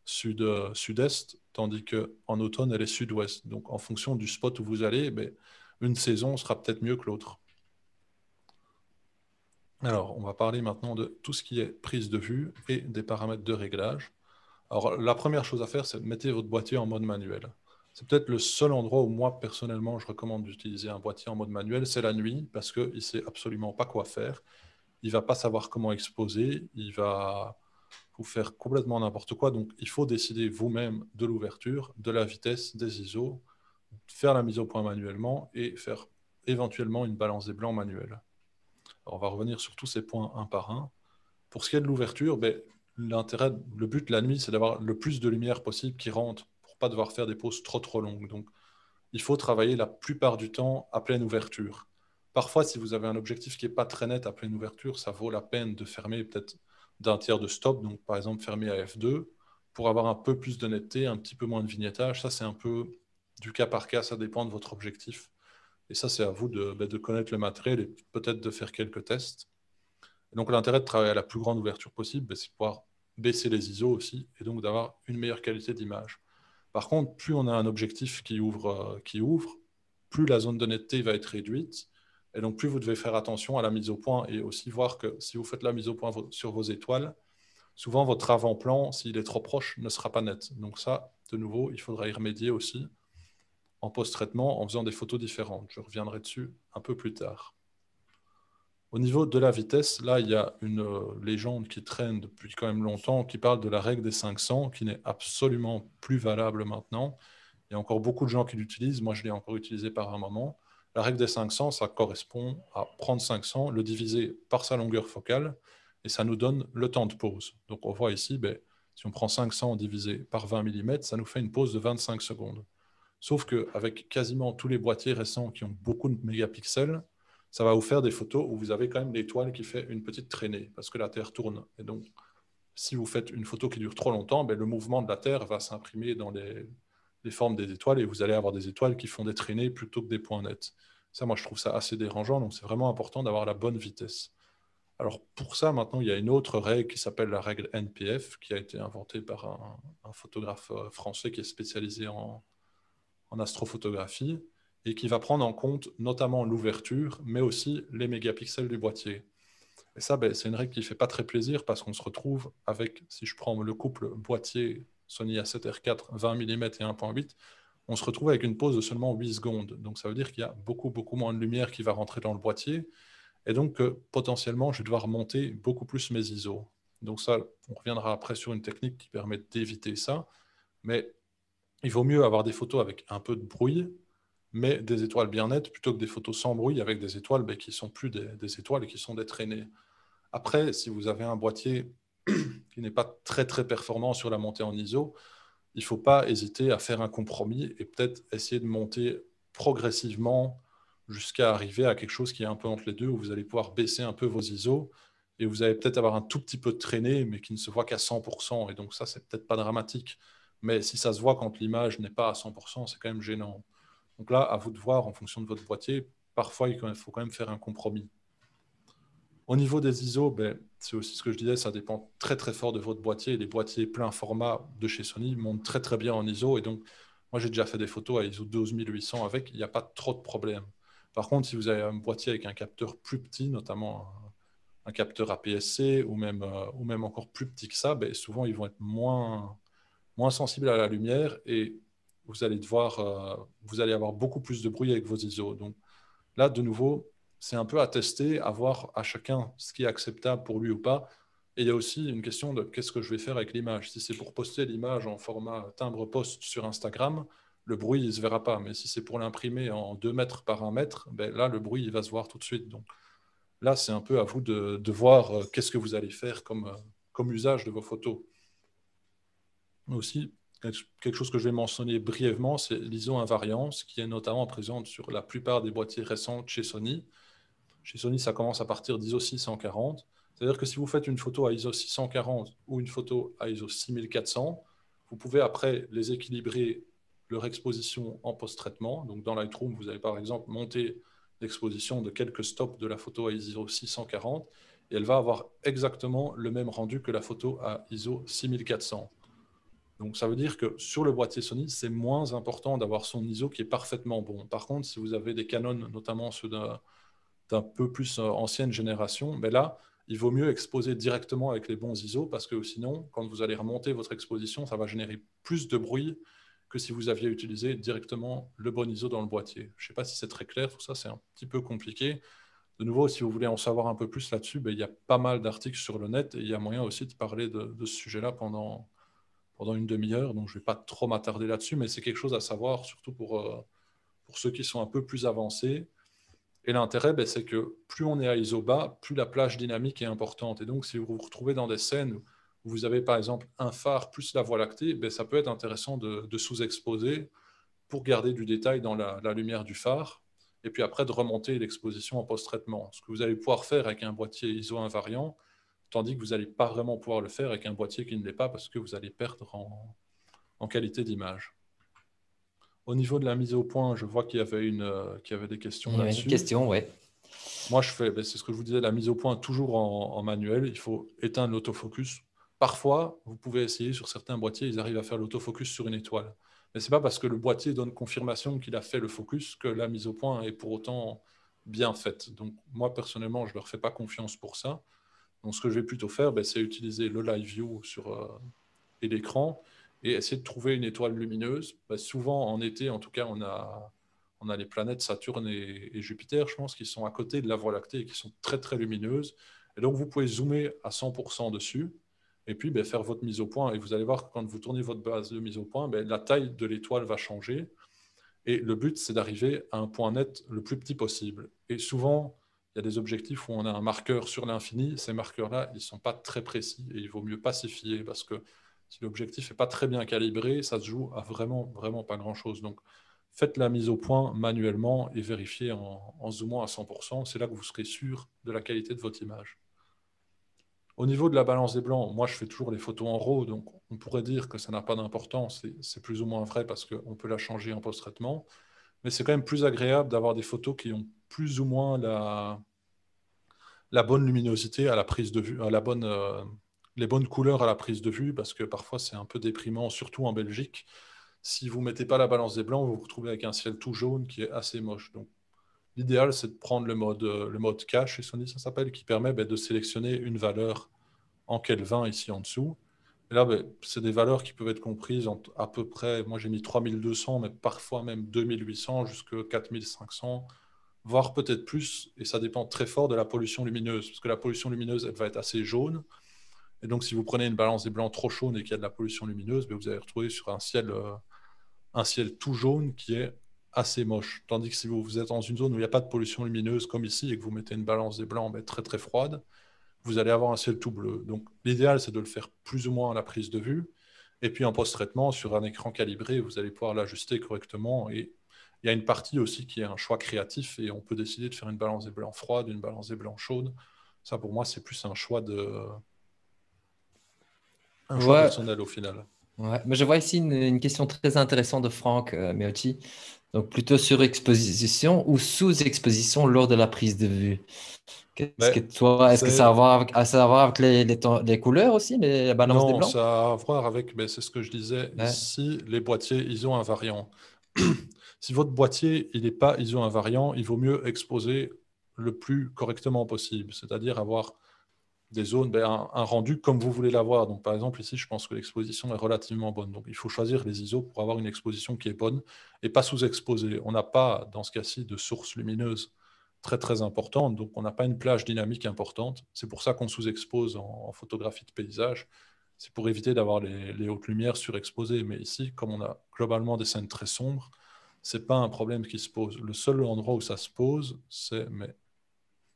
A: sud-est, tandis qu'en automne, elle est sud-ouest. Donc en fonction du spot où vous allez, une saison sera peut-être mieux que l'autre. Alors, on va parler maintenant de tout ce qui est prise de vue et des paramètres de réglage. Alors, la première chose à faire, c'est de mettre votre boîtier en mode manuel. C'est peut-être le seul endroit où moi, personnellement, je recommande d'utiliser un boîtier en mode manuel, c'est la nuit, parce qu'il ne sait absolument pas quoi faire. Il ne va pas savoir comment exposer, il va vous faire complètement n'importe quoi. Donc, il faut décider vous-même de l'ouverture, de la vitesse, des ISO, faire la mise au point manuellement et faire éventuellement une balance des blancs manuelle. Alors, on va revenir sur tous ces points un par un. Pour ce qui est de l'ouverture, le but de la nuit, c'est d'avoir le plus de lumière possible qui rentre pour pas devoir faire des pauses trop longues. Donc, il faut travailler la plupart du temps à pleine ouverture. Parfois, si vous avez un objectif qui n'est pas très net à pleine ouverture, ça vaut la peine de fermer peut-être d'un tiers de stop, donc par exemple fermer à f2, pour avoir un peu plus de netteté, un petit peu moins de vignettage. Ça, c'est un peu du cas par cas, ça dépend de votre objectif. Et ça, c'est à vous de connaître le matériel et peut-être de faire quelques tests. Et donc l'intérêt de travailler à la plus grande ouverture possible, c'est de pouvoir baisser les ISO aussi et donc d'avoir une meilleure qualité d'image. Par contre, plus on a un objectif qui ouvre, plus la zone de netteté va être réduite. Et donc, plus vous devez faire attention à la mise au point et aussi voir que si vous faites la mise au point sur vos étoiles, souvent votre avant-plan, s'il est trop proche, ne sera pas net. Donc ça, de nouveau, il faudra y remédier aussi en post-traitement en faisant des photos différentes. Je reviendrai dessus un peu plus tard. Au niveau de la vitesse, là, il y a une légende qui traîne depuis quand même longtemps, qui parle de la règle des 500, qui n'est absolument plus valable maintenant. Il y a encore beaucoup de gens qui l'utilisent. Moi, je l'ai encore utilisé par un moment. La règle des 500, ça correspond à prendre 500, le diviser par sa longueur focale, et ça nous donne le temps de pause. Donc, on voit ici, si on prend 500 divisé par 20 mm, ça nous fait une pause de 25 secondes. Sauf qu'avec quasiment tous les boîtiers récents qui ont beaucoup de mégapixels, ça va vous faire des photos où vous avez quand même l'étoile qui fait une petite traînée, parce que la Terre tourne. Et donc, si vous faites une photo qui dure trop longtemps, le mouvement de la Terre va s'imprimer dans les formes des étoiles, et vous allez avoir des étoiles qui font des traînées plutôt que des points nets. Ça, moi, je trouve ça assez dérangeant. Donc, c'est vraiment important d'avoir la bonne vitesse. Alors, pour ça, maintenant, il y a une autre règle qui s'appelle la règle NPF, qui a été inventée par un photographe français qui est spécialisé en astrophotographie et qui va prendre en compte notamment l'ouverture, mais aussi les mégapixels du boîtier. Et ça, ben, c'est une règle qui ne fait pas très plaisir parce qu'on se retrouve avec, si je prends le couple boîtier Sony A7R4 20 mm et 1.8, on se retrouve avec une pause de seulement 8 secondes. Donc ça veut dire qu'il y a beaucoup, beaucoup moins de lumière qui va rentrer dans le boîtier. Et donc, potentiellement, je vais devoir monter beaucoup plus mes ISO. Donc ça, on reviendra après sur une technique qui permet d'éviter ça. Mais il vaut mieux avoir des photos avec un peu de bruit, mais des étoiles bien nettes, plutôt que des photos sans bruit avec des étoiles qui ne sont plus des étoiles et qui sont des traînées. Après, si vous avez un boîtier qui n'est pas très, très performant sur la montée en ISO, il ne faut pas hésiter à faire un compromis et peut-être essayer de monter progressivement jusqu'à arriver à quelque chose qui est un peu entre les deux, où vous allez pouvoir baisser un peu vos ISO et vous allez peut-être avoir un tout petit peu de traînée, mais qui ne se voit qu'à 100%. Et donc ça, c'est peut-être pas dramatique. Mais si ça se voit quand l'image n'est pas à 100%, c'est quand même gênant. Donc là, à vous de voir en fonction de votre boîtier. Parfois, il faut quand même faire un compromis. Au niveau des ISO, ben, c'est aussi ce que je disais, ça dépend très très fort de votre boîtier. Les boîtiers plein format de chez Sony montent très très bien en ISO. Et donc, moi j'ai déjà fait des photos à ISO 12800 avec, il n'y a pas trop de problème. Par contre, si vous avez un boîtier avec un capteur plus petit, notamment un capteur APS-C ou même encore plus petit que ça, ben, souvent ils vont être moins sensibles à la lumière et vous allez avoir beaucoup plus de bruit avec vos ISO. Donc, là, de nouveau, c'est un peu à tester, à voir à chacun ce qui est acceptable pour lui ou pas. Et il y a aussi une question de qu'est-ce que je vais faire avec l'image. Si c'est pour poster l'image en format timbre-poste sur Instagram, le bruit, il ne se verra pas. Mais si c'est pour l'imprimer en 2 mètres par 1 mètre, ben là, le bruit, il va se voir tout de suite. Donc là, c'est un peu à vous de voir qu'est-ce que vous allez faire comme usage de vos photos. Aussi, quelque chose que je vais mentionner brièvement, c'est l'ISO-invariance, qui est notamment présente sur la plupart des boîtiers récents chez Sony. Chez Sony, ça commence à partir d'ISO 640. C'est-à-dire que si vous faites une photo à ISO 640 ou une photo à ISO 6400, vous pouvez après les équilibrer leur exposition en post-traitement. Donc dans Lightroom, vous allez par exemple monter l'exposition de quelques stops de la photo à ISO 640 et elle va avoir exactement le même rendu que la photo à ISO 6400. Donc ça veut dire que sur le boîtier Sony, c'est moins important d'avoir son ISO qui est parfaitement bon. Par contre, si vous avez des Canon, notamment ceux d'un peu plus ancienne génération, mais là, il vaut mieux exposer directement avec les bons ISO parce que sinon, quand vous allez remonter votre exposition, ça va générer plus de bruit que si vous aviez utilisé directement le bon ISO dans le boîtier. Je ne sais pas si c'est très clair, tout ça, c'est un petit peu compliqué. De nouveau, si vous voulez en savoir un peu plus là-dessus, ben, il y a pas mal d'articles sur le net et il y a moyen aussi de parler de ce sujet-là pendant une demi-heure. Donc, je ne vais pas trop m'attarder là-dessus, mais c'est quelque chose à savoir, surtout pour ceux qui sont un peu plus avancés. Et l'intérêt, ben, c'est que plus on est à ISO bas, plus la plage dynamique est importante. Et donc, si vous vous retrouvez dans des scènes où vous avez par exemple un phare plus la voie lactée, ben, ça peut être intéressant de sous-exposer pour garder du détail dans la lumière du phare. Et puis après, de remonter l'exposition en post-traitement. Ce que vous allez pouvoir faire avec un boîtier ISO invariant, tandis que vous n'allez pas vraiment pouvoir le faire avec un boîtier qui ne l'est pas parce que vous allez perdre en qualité d'image. Au niveau de la mise au point, je vois qu'il y avait des questions
B: Il y avait une
A: là-dessus.
B: question, ouais.
A: Moi, c'est ce que je vous disais, la mise au point toujours en manuel. Il faut éteindre l'autofocus. Parfois, vous pouvez essayer sur certains boîtiers, ils arrivent à faire l'autofocus sur une étoile. Mais ce n'est pas parce que le boîtier donne confirmation qu'il a fait le focus que la mise au point est pour autant bien faite. Donc, moi, personnellement, je ne leur fais pas confiance pour ça. Donc, ce que je vais plutôt faire, c'est utiliser le live view et l'écran et essayer de trouver une étoile lumineuse. Souvent, en été, en tout cas, on a les planètes Saturne et Jupiter, je pense, qui sont à côté de la Voie lactée et qui sont très, très lumineuses. Et donc, vous pouvez zoomer à 100% dessus et puis faire votre mise au point. Et vous allez voir que quand vous tournez votre base de mise au point, la taille de l'étoile va changer. Et le but, c'est d'arriver à un point net le plus petit possible. Et souvent, il y a des objectifs où on a un marqueur sur l'infini. Ces marqueurs-là, ils ne sont pas très précis et il vaut mieux pas s'y fier parce que si l'objectif n'est pas très bien calibré, ça se joue à vraiment, vraiment pas grand-chose. Donc, faites la mise au point manuellement et vérifiez en zoomant à 100%. C'est là que vous serez sûr de la qualité de votre image. Au niveau de la balance des blancs, moi je fais toujours les photos en RAW, donc on pourrait dire que ça n'a pas d'importance. C'est plus ou moins vrai parce qu'on peut la changer en post-traitement. mais c'est quand même plus agréable d'avoir des photos qui ont plus ou moins la bonne luminosité à la prise de vue, les bonnes couleurs à la prise de vue, parce que parfois c'est un peu déprimant, surtout en Belgique. Si vous ne mettez pas la balance des blancs, vous vous retrouvez avec un ciel tout jaune qui est assez moche. Donc, l'idéal, c'est de prendre le mode cache, chez Sony, ça s'appelle, qui permet de sélectionner une valeur en Kelvin ici en dessous. Et là, c'est des valeurs qui peuvent être comprises à peu près, moi j'ai mis 3200, mais parfois même 2800 jusqu'à 4500, voire peut-être plus. Et ça dépend très fort de la pollution lumineuse, parce que la pollution lumineuse, elle va être assez jaune. Et donc, si vous prenez une balance des blancs trop chaude et qu'il y a de la pollution lumineuse, vous allez retrouver sur un ciel tout jaune qui est assez moche. Tandis que si vous êtes dans une zone où il n'y a pas de pollution lumineuse comme ici et que vous mettez une balance des blancs très très froide, vous allez avoir un ciel tout bleu. Donc l'idéal, c'est de le faire plus ou moins à la prise de vue. Et puis en post-traitement, sur un écran calibré, vous allez pouvoir l'ajuster correctement. Et il y a une partie aussi qui est un choix créatif et on peut décider de faire une balance des blancs froide, une balance des blancs chaude. Ça, pour moi, c'est plus un choix
B: Ouais,
A: personnel au final.
B: ouais. Mais je vois ici une question très intéressante de Franck Meotti. Donc, plutôt surexposition ou sous-exposition lors de la prise de vue? Qu'est-ce que
A: Mais
B: toi, est-ce que ça a à
A: c'est
B: voir avec, ça a à voir avec les couleurs aussi, la balance des
A: Non,
B: blancs?
A: ça a à voir avec, c'est ce que je disais
B: Ouais.
A: ici, les boîtiers iso-invariants. Si votre boîtier il n'est pas iso-invariant, il vaut mieux exposer le plus correctement possible, c'est-à-dire avoir des zones, un rendu comme vous voulez l'avoir. Donc, par exemple, ici, je pense que l'exposition est relativement bonne. Donc, il faut choisir les ISO pour avoir une exposition qui est bonne et pas sous-exposée. On n'a pas, dans ce cas-ci, de source lumineuse très, très importante. Donc, on n'a pas une plage dynamique importante. C'est pour ça qu'on sous-expose en photographie de paysage. C'est pour éviter d'avoir les hautes lumières surexposées. Mais ici, comme on a globalement des scènes très sombres, ce n'est pas un problème qui se pose. Le seul endroit où ça se pose, mais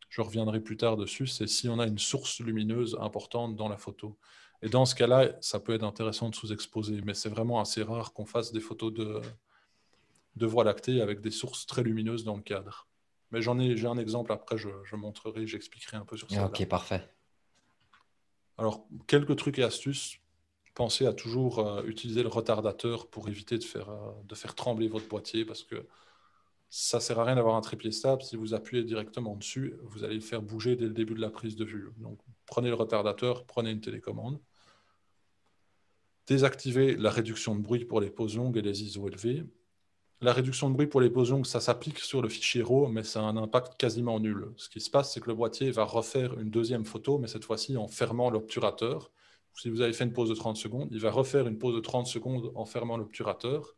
A: je reviendrai plus tard dessus, c'est si on a une source lumineuse importante dans la photo. Et dans ce cas-là, ça peut être intéressant de sous-exposer, mais c'est vraiment assez rare qu'on fasse des photos de Voie lactée avec des sources très lumineuses dans le cadre. Mais j'ai un exemple après, je montrerai, j'expliquerai un peu sur
B: Ah, ok,
A: celle-là.
B: parfait.
A: Alors, quelques trucs et astuces. Pensez à toujours utiliser le retardateur pour éviter de faire trembler votre boîtier parce que ça ne sert à rien d'avoir un trépied stable. Si vous appuyez directement dessus, vous allez le faire bouger dès le début de la prise de vue. Donc, prenez le retardateur, prenez une télécommande. Désactivez la réduction de bruit pour les pauses longues et les ISO élevés. La réduction de bruit pour les pauses longues, ça s'applique sur le fichier RAW, mais ça a un impact quasiment nul. Ce qui se passe, c'est que le boîtier va refaire une deuxième photo, mais cette fois-ci en fermant l'obturateur. Si vous avez fait une pause de 30 secondes, il va refaire une pause de 30 secondes en fermant l'obturateur.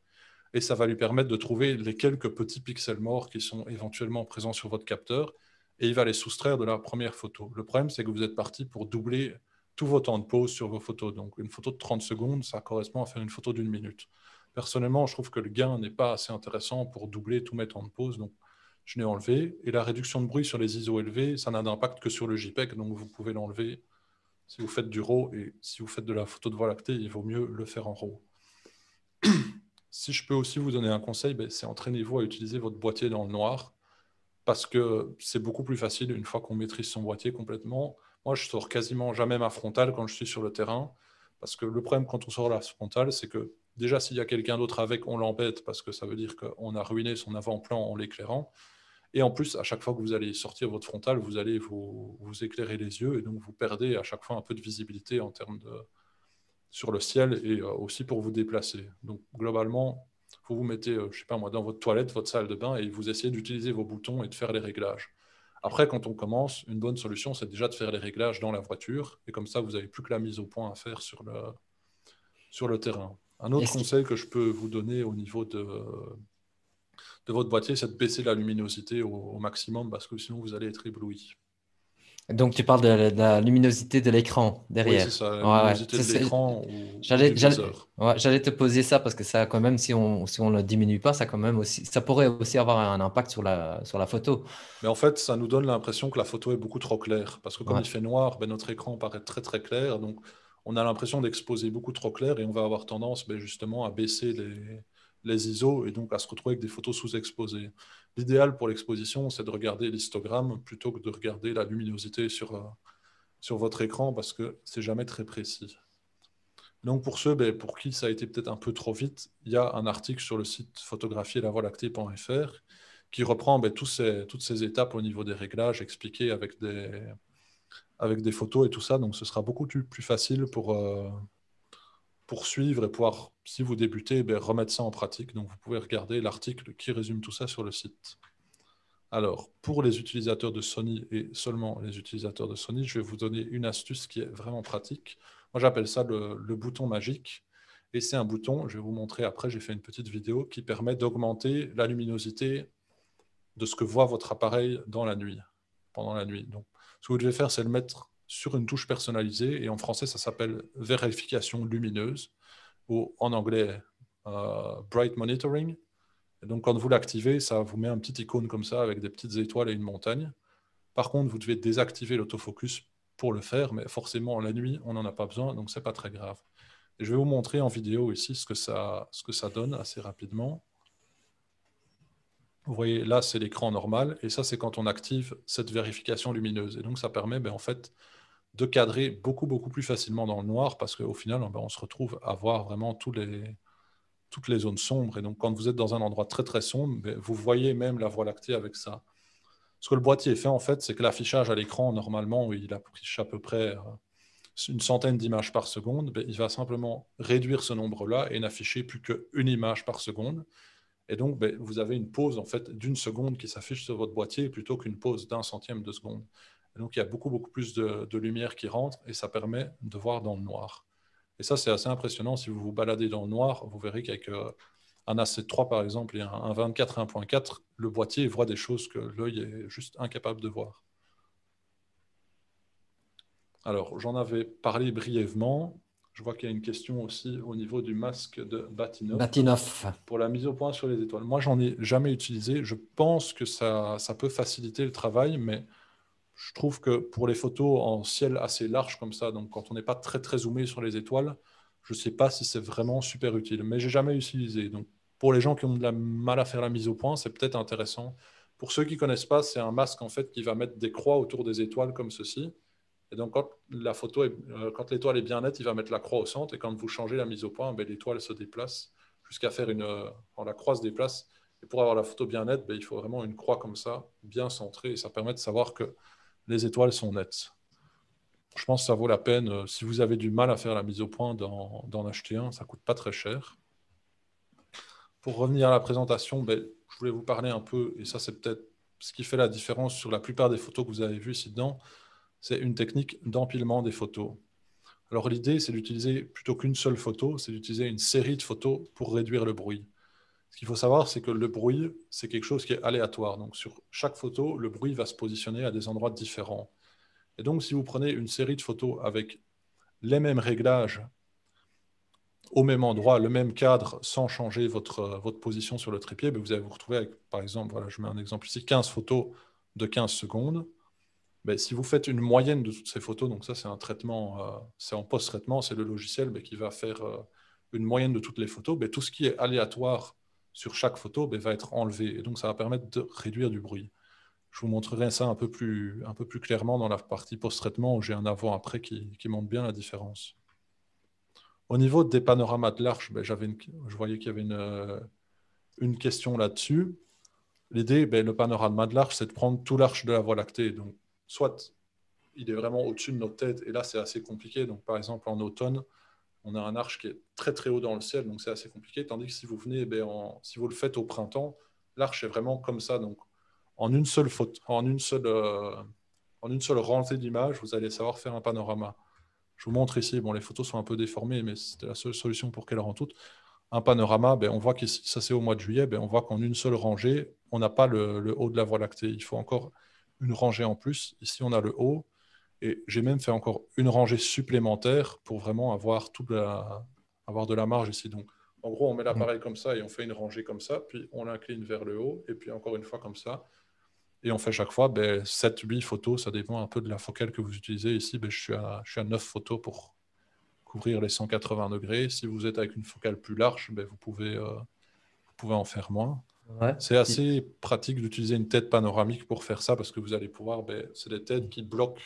A: Et ça va lui permettre de trouver les quelques petits pixels morts qui sont éventuellement présents sur votre capteur, et il va les soustraire de la première photo. Le problème, c'est que vous êtes parti pour doubler tout vos temps de pause sur vos photos. Donc, une photo de 30 secondes, ça correspond à faire une photo d'une minute. Personnellement, je trouve que le gain n'est pas assez intéressant pour doubler tous mes temps de pause, donc je l'ai enlevé. Et la réduction de bruit sur les ISO élevés, ça n'a d'impact que sur le JPEG, donc vous pouvez l'enlever si vous faites du RAW, et si vous faites de la photo de Voie lactée, il vaut mieux le faire en RAW. Si je peux aussi vous donner un conseil, c'est entraînez-vous à utiliser votre boîtier dans le noir parce que c'est beaucoup plus facile une fois qu'on maîtrise son boîtier complètement. Moi, je sors quasiment jamais ma frontale quand je suis sur le terrain parce que le problème quand on sort la frontale, c'est que déjà, s'il y a quelqu'un d'autre avec, on l'embête parce que ça veut dire qu'on a ruiné son avant-plan en l'éclairant. Et en plus, à chaque fois que vous allez sortir votre frontale, vous allez vous éclairer les yeux et donc vous perdez à chaque fois un peu de visibilité en termes sur le ciel et aussi pour vous déplacer. Donc globalement, vous vous mettez, je sais pas moi, dans votre toilette, votre salle de bain et vous essayez d'utiliser vos boutons et de faire les réglages. Après, quand on commence, une bonne solution, c'est déjà de faire les réglages dans la voiture et comme ça, vous n'avez plus que la mise au point à faire sur le terrain. Un autre
B: Est-ce que-
A: conseil que je peux vous donner au niveau de votre boîtier, c'est de baisser la luminosité au maximum parce que sinon, vous allez être ébloui.
B: Donc, tu parles de la luminosité de l'écran
A: Oui, c'est
B: derrière.
A: ça, la
B: Ouais, ouais.
A: luminosité de l'écran ou
B: J'allais,
A: du
B: j'allais,
A: viseur.
B: ouais, j'allais te poser ça parce que ça, quand même, si on ne le diminue pas, ça, quand même aussi, ça pourrait aussi avoir un impact sur la photo.
A: Mais en fait, ça nous donne l'impression que la photo est beaucoup trop claire. Parce que comme
B: Ouais.
A: il fait noir, notre écran paraît très très clair. Donc, on a l'impression d'exposer beaucoup trop clair et on va avoir tendance justement à baisser les ISO et donc à se retrouver avec des photos sous-exposées. L'idéal pour l'exposition, c'est de regarder l'histogramme plutôt que de regarder la luminosité sur votre écran parce que c'est jamais très précis. Donc pour ceux pour qui ça a été peut-être un peu trop vite, il y a un article sur le site photographier-la-voie-lactée.fr qui reprend toutes ces étapes au niveau des réglages expliquées avec des photos et tout ça. Donc ce sera beaucoup plus facile pour suivre et pouvoir, si vous débutez, remettre ça en pratique. Donc vous pouvez regarder l'article qui résume tout ça sur le site. Alors, pour les utilisateurs de Sony et seulement les utilisateurs de Sony, je vais vous donner une astuce qui est vraiment pratique. Moi, j'appelle ça le bouton magique. Et c'est un bouton, je vais vous montrer après, j'ai fait une petite vidéo qui permet d'augmenter la luminosité de ce que voit votre appareil dans la nuit, pendant la nuit. Donc, ce que vous devez faire, c'est le mettre sur une touche personnalisée. Et en français, ça s'appelle vérification lumineuse, ou en anglais, bright monitoring. Et donc, quand vous l'activez, ça vous met un petit icône comme ça avec des petites étoiles et une montagne. Par contre, vous devez désactiver l'autofocus pour le faire, mais forcément, la nuit, on n'en a pas besoin, donc ce n'est pas très grave. Et je vais vous montrer en vidéo ici ce que ça donne assez rapidement. Vous voyez, là, c'est l'écran normal, et ça, c'est quand on active cette vérification lumineuse. Et donc, ça permet en fait, de cadrer beaucoup plus facilement dans le noir, parce qu'au final, on se retrouve à voir vraiment toutes les zones sombres. Et donc, quand vous êtes dans un endroit très sombre, vous voyez même la Voie lactée avec ça. Ce que le boîtier fait, en fait, c'est que l'affichage à l'écran, normalement, il affiche à peu près une centaine d'images par seconde. Il va simplement réduire ce nombre-là et n'afficher plus qu'une image par seconde. Et donc, vous avez une pause en fait, d'une seconde qui s'affiche sur votre boîtier plutôt qu'une pause d'un centième de seconde. Et donc, il y a beaucoup plus de lumière qui rentre et ça permet de voir dans le noir. Et ça, c'est assez impressionnant. Si vous vous baladez dans le noir, vous verrez qu'avec un AC3, par exemple, et un 24 1.4, le boîtier voit des choses que l'œil est juste incapable de voir. Alors, j'en avais parlé brièvement. Je vois qu'il y a une question aussi au niveau du masque de Bahtinov
B: Batinov.
A: pour la mise au point sur les étoiles. Moi, j'en ai jamais utilisé. Je pense que ça peut faciliter le travail, mais je trouve que pour les photos en ciel assez large comme ça, donc quand on n'est pas très zoomé sur les étoiles, je ne sais pas si c'est vraiment super utile. Mais j'ai jamais utilisé. Donc, pour les gens qui ont de la mal à faire la mise au point, c'est peut-être intéressant. Pour ceux qui ne connaissent pas, c'est un masque en fait qui va mettre des croix autour des étoiles comme ceci. Et donc, quand l'étoile est bien nette, il va mettre la croix au centre. Et quand vous changez la mise au point, l'étoile se déplace jusqu'à faire quand la croix se déplace. Et pour avoir la photo bien nette, il faut vraiment une croix comme ça, bien centrée. Et ça permet de savoir que les étoiles sont nettes. Je pense que ça vaut la peine. Si vous avez du mal à faire la mise au point, d'en acheter un. Ça ne coûte pas très cher. Pour revenir à la présentation, je voulais vous parler un peu, et ça c'est peut-être ce qui fait la différence sur la plupart des photos que vous avez vues ici dedans, c'est une technique d'empilement des photos. Alors l'idée, c'est d'utiliser plutôt qu'une seule photo, c'est d'utiliser une série de photos pour réduire le bruit. Ce qu'il faut savoir, c'est que le bruit, c'est quelque chose qui est aléatoire. Donc sur chaque photo, le bruit va se positionner à des endroits différents. Et donc si vous prenez une série de photos avec les mêmes réglages au même endroit, le même cadre, sans changer votre position sur le trépied, vous allez vous retrouver avec, par exemple, voilà, je mets un exemple ici, 15 photos de 15 secondes. Si vous faites une moyenne de toutes ces photos, donc ça c'est un traitement, c'est en post-traitement, c'est le logiciel qui va faire une moyenne de toutes les photos, tout ce qui est aléatoire sur chaque photo va être enlevé. Et donc ça va permettre de réduire du bruit. Je vous montrerai ça un peu plus clairement dans la partie post-traitement où j'ai un avant-après qui montre bien la différence. Au niveau des panoramas de l'arche, je voyais qu'il y avait une question là-dessus. L'idée, le panorama de l'arche, c'est de prendre tout l'arche de la Voie lactée. Donc, soit il est vraiment au-dessus de notre tête, et là, c'est assez compliqué. Donc, par exemple, en automne, on a un arche qui est très haut dans le ciel, donc c'est assez compliqué. Tandis que si vous venez, si vous le faites au printemps, l'arche est vraiment comme ça. Donc, en une seule photo, en une seule rangée d'images, vous allez savoir faire un panorama. Je vous montre ici, les photos sont un peu déformées, mais c'était la seule solution pour qu'elles rentrent toutes. Un panorama, on voit que ça c'est au mois de juillet, on voit qu'en une seule rangée, on n'a pas le haut de la Voie lactée. Il faut encore une rangée en plus. Ici, on a le haut. Et j'ai même fait encore une rangée supplémentaire pour vraiment avoir de la marge ici. Donc, en gros, on met l'appareil comme ça et on fait une rangée comme ça, puis on l'incline vers le haut, et puis encore une fois comme ça. Et on fait chaque fois 7-8 photos, ça dépend un peu de la focale que vous utilisez. Ici, je suis à 9 photos pour couvrir les 180 degrés. Si vous êtes avec une focale plus large, vous pouvez en faire moins.
B: Ouais.
A: C'est assez pratique d'utiliser une tête panoramique pour faire ça parce que vous allez pouvoir, c'est des têtes qui bloquent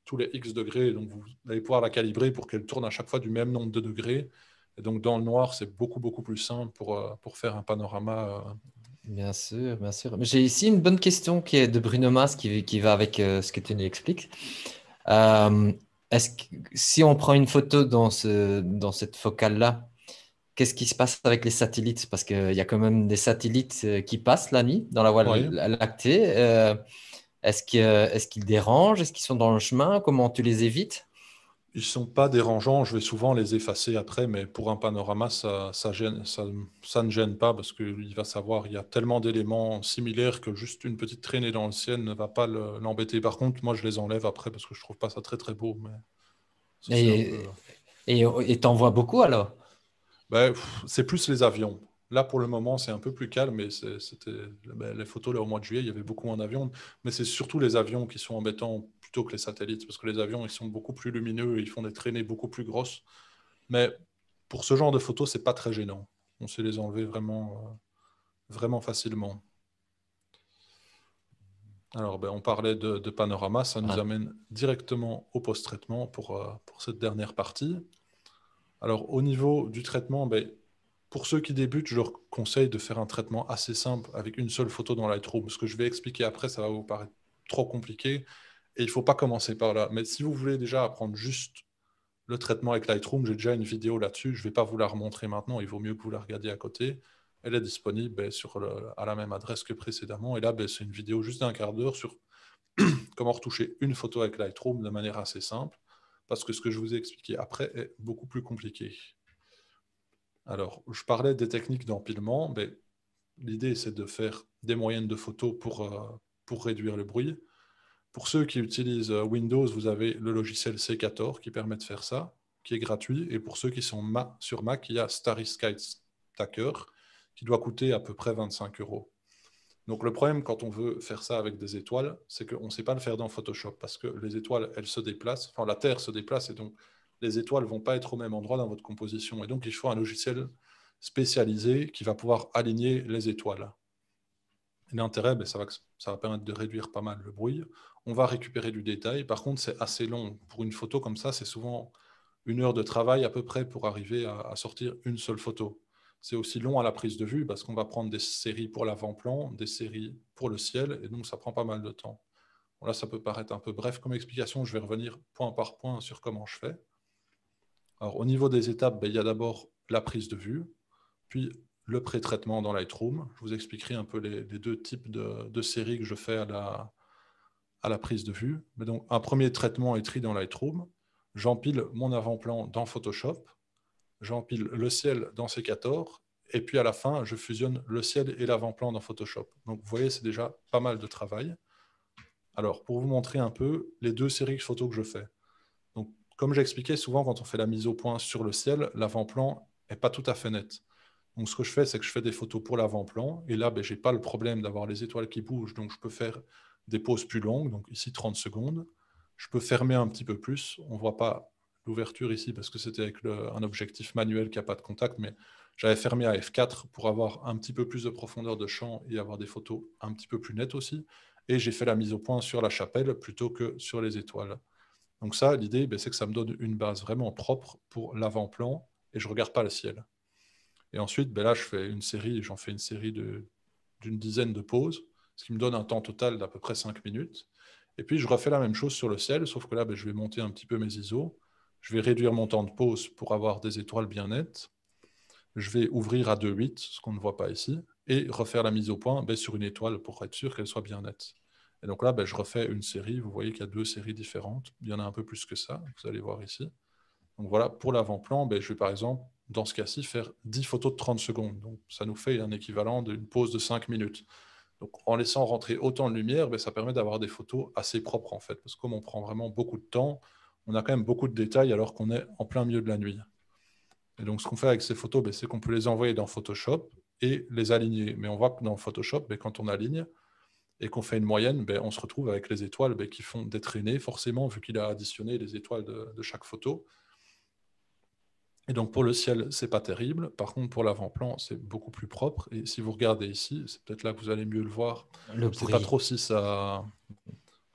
A: tous les X degrés. Donc, vous allez pouvoir la calibrer pour qu'elle tourne à chaque fois du même nombre de degrés. Et donc, dans le noir, c'est beaucoup plus simple pour faire un panorama.
B: Bien sûr, bien sûr. J'ai ici une bonne question qui est de Bruno Mas qui va avec ce que tu nous expliques. Euh, si on prend une photo dans cette focale-là, qu'est-ce qui se passe avec les satellites? Parce qu'il y a quand même des satellites qui passent la nuit dans la Voie
A: Oui.
B: lactée. Est-ce qu'ils dérangent? Est-ce qu'ils sont dans le chemin? Comment tu les évites?
A: Ils ne sont pas dérangeants, je vais souvent les effacer après, mais pour un panorama, ça ne gêne pas parce qu'il va savoir, il y a tellement d'éléments similaires que juste une petite traînée dans le ciel ne va pas l'embêter. Par contre, moi, je les enlève après parce que je trouve pas ça très très beau, mais ça c'est un peu...
B: Et t'en vois beaucoup alors?
A: Ben, c'est plus les avions. Là, pour le moment, c'est un peu plus calme, mais les photos là, au mois de juillet, il y avait beaucoup moins d'avions. Mais c'est surtout les avions qui sont embêtants plutôt que les satellites, parce que les avions, ils sont beaucoup plus lumineux, ils font des traînées beaucoup plus grosses. Mais pour ce genre de photos, c'est pas très gênant. On sait les enlever vraiment facilement. Alors, ben, on parlait de panorama, ça nous
B: Ouais.
A: amène directement au post-traitement pour cette dernière partie. Alors, au niveau du traitement, ben, pour ceux qui débutent, je leur conseille de faire un traitement assez simple avec une seule photo dans Lightroom. Ce que je vais expliquer après, ça va vous paraître trop compliqué et il ne faut pas commencer par là. Mais si vous voulez déjà apprendre juste le traitement avec Lightroom, j'ai déjà une vidéo là-dessus. Je ne vais pas vous la remontrer maintenant, il vaut mieux que vous la regardiez à côté. Elle est disponible à la même adresse que précédemment. Et là, ben, c'est une vidéo juste d'un quart d'heure sur comment retoucher une photo avec Lightroom de manière assez simple, parce que ce que je vous ai expliqué après est beaucoup plus compliqué. Alors, je parlais des techniques d'empilement. Ben, l'idée, c'est de faire des moyennes de photos pour réduire le bruit. Pour ceux qui utilisent Windows, vous avez le logiciel Secator qui permet de faire ça, qui est gratuit. Et pour ceux qui sont sur Mac, il y a Starry Sky Stacker qui doit coûter à peu près 25 euros. Donc le problème quand on veut faire ça avec des étoiles, c'est qu'on ne sait pas le faire dans Photoshop parce que les étoiles, elles se déplacent, enfin la Terre se déplace et donc les étoiles ne vont pas être au même endroit dans votre composition. Et donc il faut un logiciel spécialisé qui va pouvoir aligner les étoiles. Et l'intérêt, ben, ça va permettre de réduire pas mal le bruit. On va récupérer du détail. Par contre, c'est assez long. Pour une photo comme ça, c'est souvent 1 heure de travail à peu près pour arriver à sortir une seule photo. C'est aussi long à la prise de vue parce qu'on va prendre des séries pour l'avant-plan, des séries pour le ciel, et donc ça prend pas mal de temps. Bon, là, ça peut paraître un peu bref comme explication. Je vais revenir point par point sur comment je fais. Alors, au niveau des étapes, ben, il y a d'abord la prise de vue, puis le pré-traitement dans Lightroom. Je vous expliquerai un peu les deux types de séries que je fais à la prise de vue. Mais donc, un premier traitement est tri dans Lightroom. J'empile mon avant-plan dans Photoshop. J'empile le ciel dans Secator. Et puis à la fin, je fusionne le ciel et l'avant-plan dans Photoshop. Donc, vous voyez, c'est déjà pas mal de travail. Alors, pour vous montrer un peu les deux séries de photos que je fais. Donc, comme j'expliquais, souvent, quand on fait la mise au point sur le ciel, l'avant-plan n'est pas tout à fait net. Donc, ce que je fais, c'est que je fais des photos pour l'avant-plan. Et là, ben, je n'ai pas le problème d'avoir les étoiles qui bougent. Donc, je peux faire des pauses plus longues. Donc, ici, 30 secondes. Je peux fermer un petit peu plus. On ne voit pas l'ouverture ici parce que c'était avec un objectif manuel qui n'a pas de contact. Mais j'avais fermé à F4 pour avoir un petit peu plus de profondeur de champ et avoir des photos un petit peu plus nettes aussi. Et j'ai fait la mise au point sur la chapelle plutôt que sur les étoiles. Donc ça, l'idée, ben, c'est que ça me donne une base vraiment propre pour l'avant-plan et je ne regarde pas le ciel. Et ensuite, ben là, j'en fais une série d'une dizaine de pauses, ce qui me donne un temps total d'à peu près 5 minutes. Et puis, je refais la même chose sur le ciel, sauf que là, ben, je vais monter un petit peu mes ISO. Je vais réduire mon temps de pause pour avoir des étoiles bien nettes. Je vais ouvrir à 2,8, ce qu'on ne voit pas ici, et refaire la mise au point ben, sur une étoile pour être sûr qu'elle soit bien nette. Et donc là, ben, je refais une série. Vous voyez qu'il y a 2 séries différentes. Il y en a un peu plus que ça, vous allez voir ici. Donc voilà, pour l'avant-plan, ben, je vais par exemple, dans ce cas-ci, faire 10 photos de 30 secondes. Donc ça nous fait un équivalent d'une pause de 5 minutes. Donc en laissant rentrer autant de lumière, ben, ça permet d'avoir des photos assez propres en fait. Parce que comme on prend vraiment beaucoup de temps, on a quand même beaucoup de détails alors qu'on est en plein milieu de la nuit. Et donc ce qu'on fait avec ces photos, ben, c'est qu'on peut les envoyer dans Photoshop et les aligner. Mais on voit que dans Photoshop, ben, quand on aligne et qu'on fait une moyenne, ben, on se retrouve avec les étoiles ben, qui font des traînées, forcément, vu qu'il a additionné les étoiles de chaque photo. Et donc pour le ciel, c'est pas terrible. Par contre, pour l'avant-plan, c'est beaucoup plus propre. Et si vous regardez ici, c'est peut-être là que vous allez mieux le voir.
B: Le
A: Je sais pas
B: bruit.
A: trop si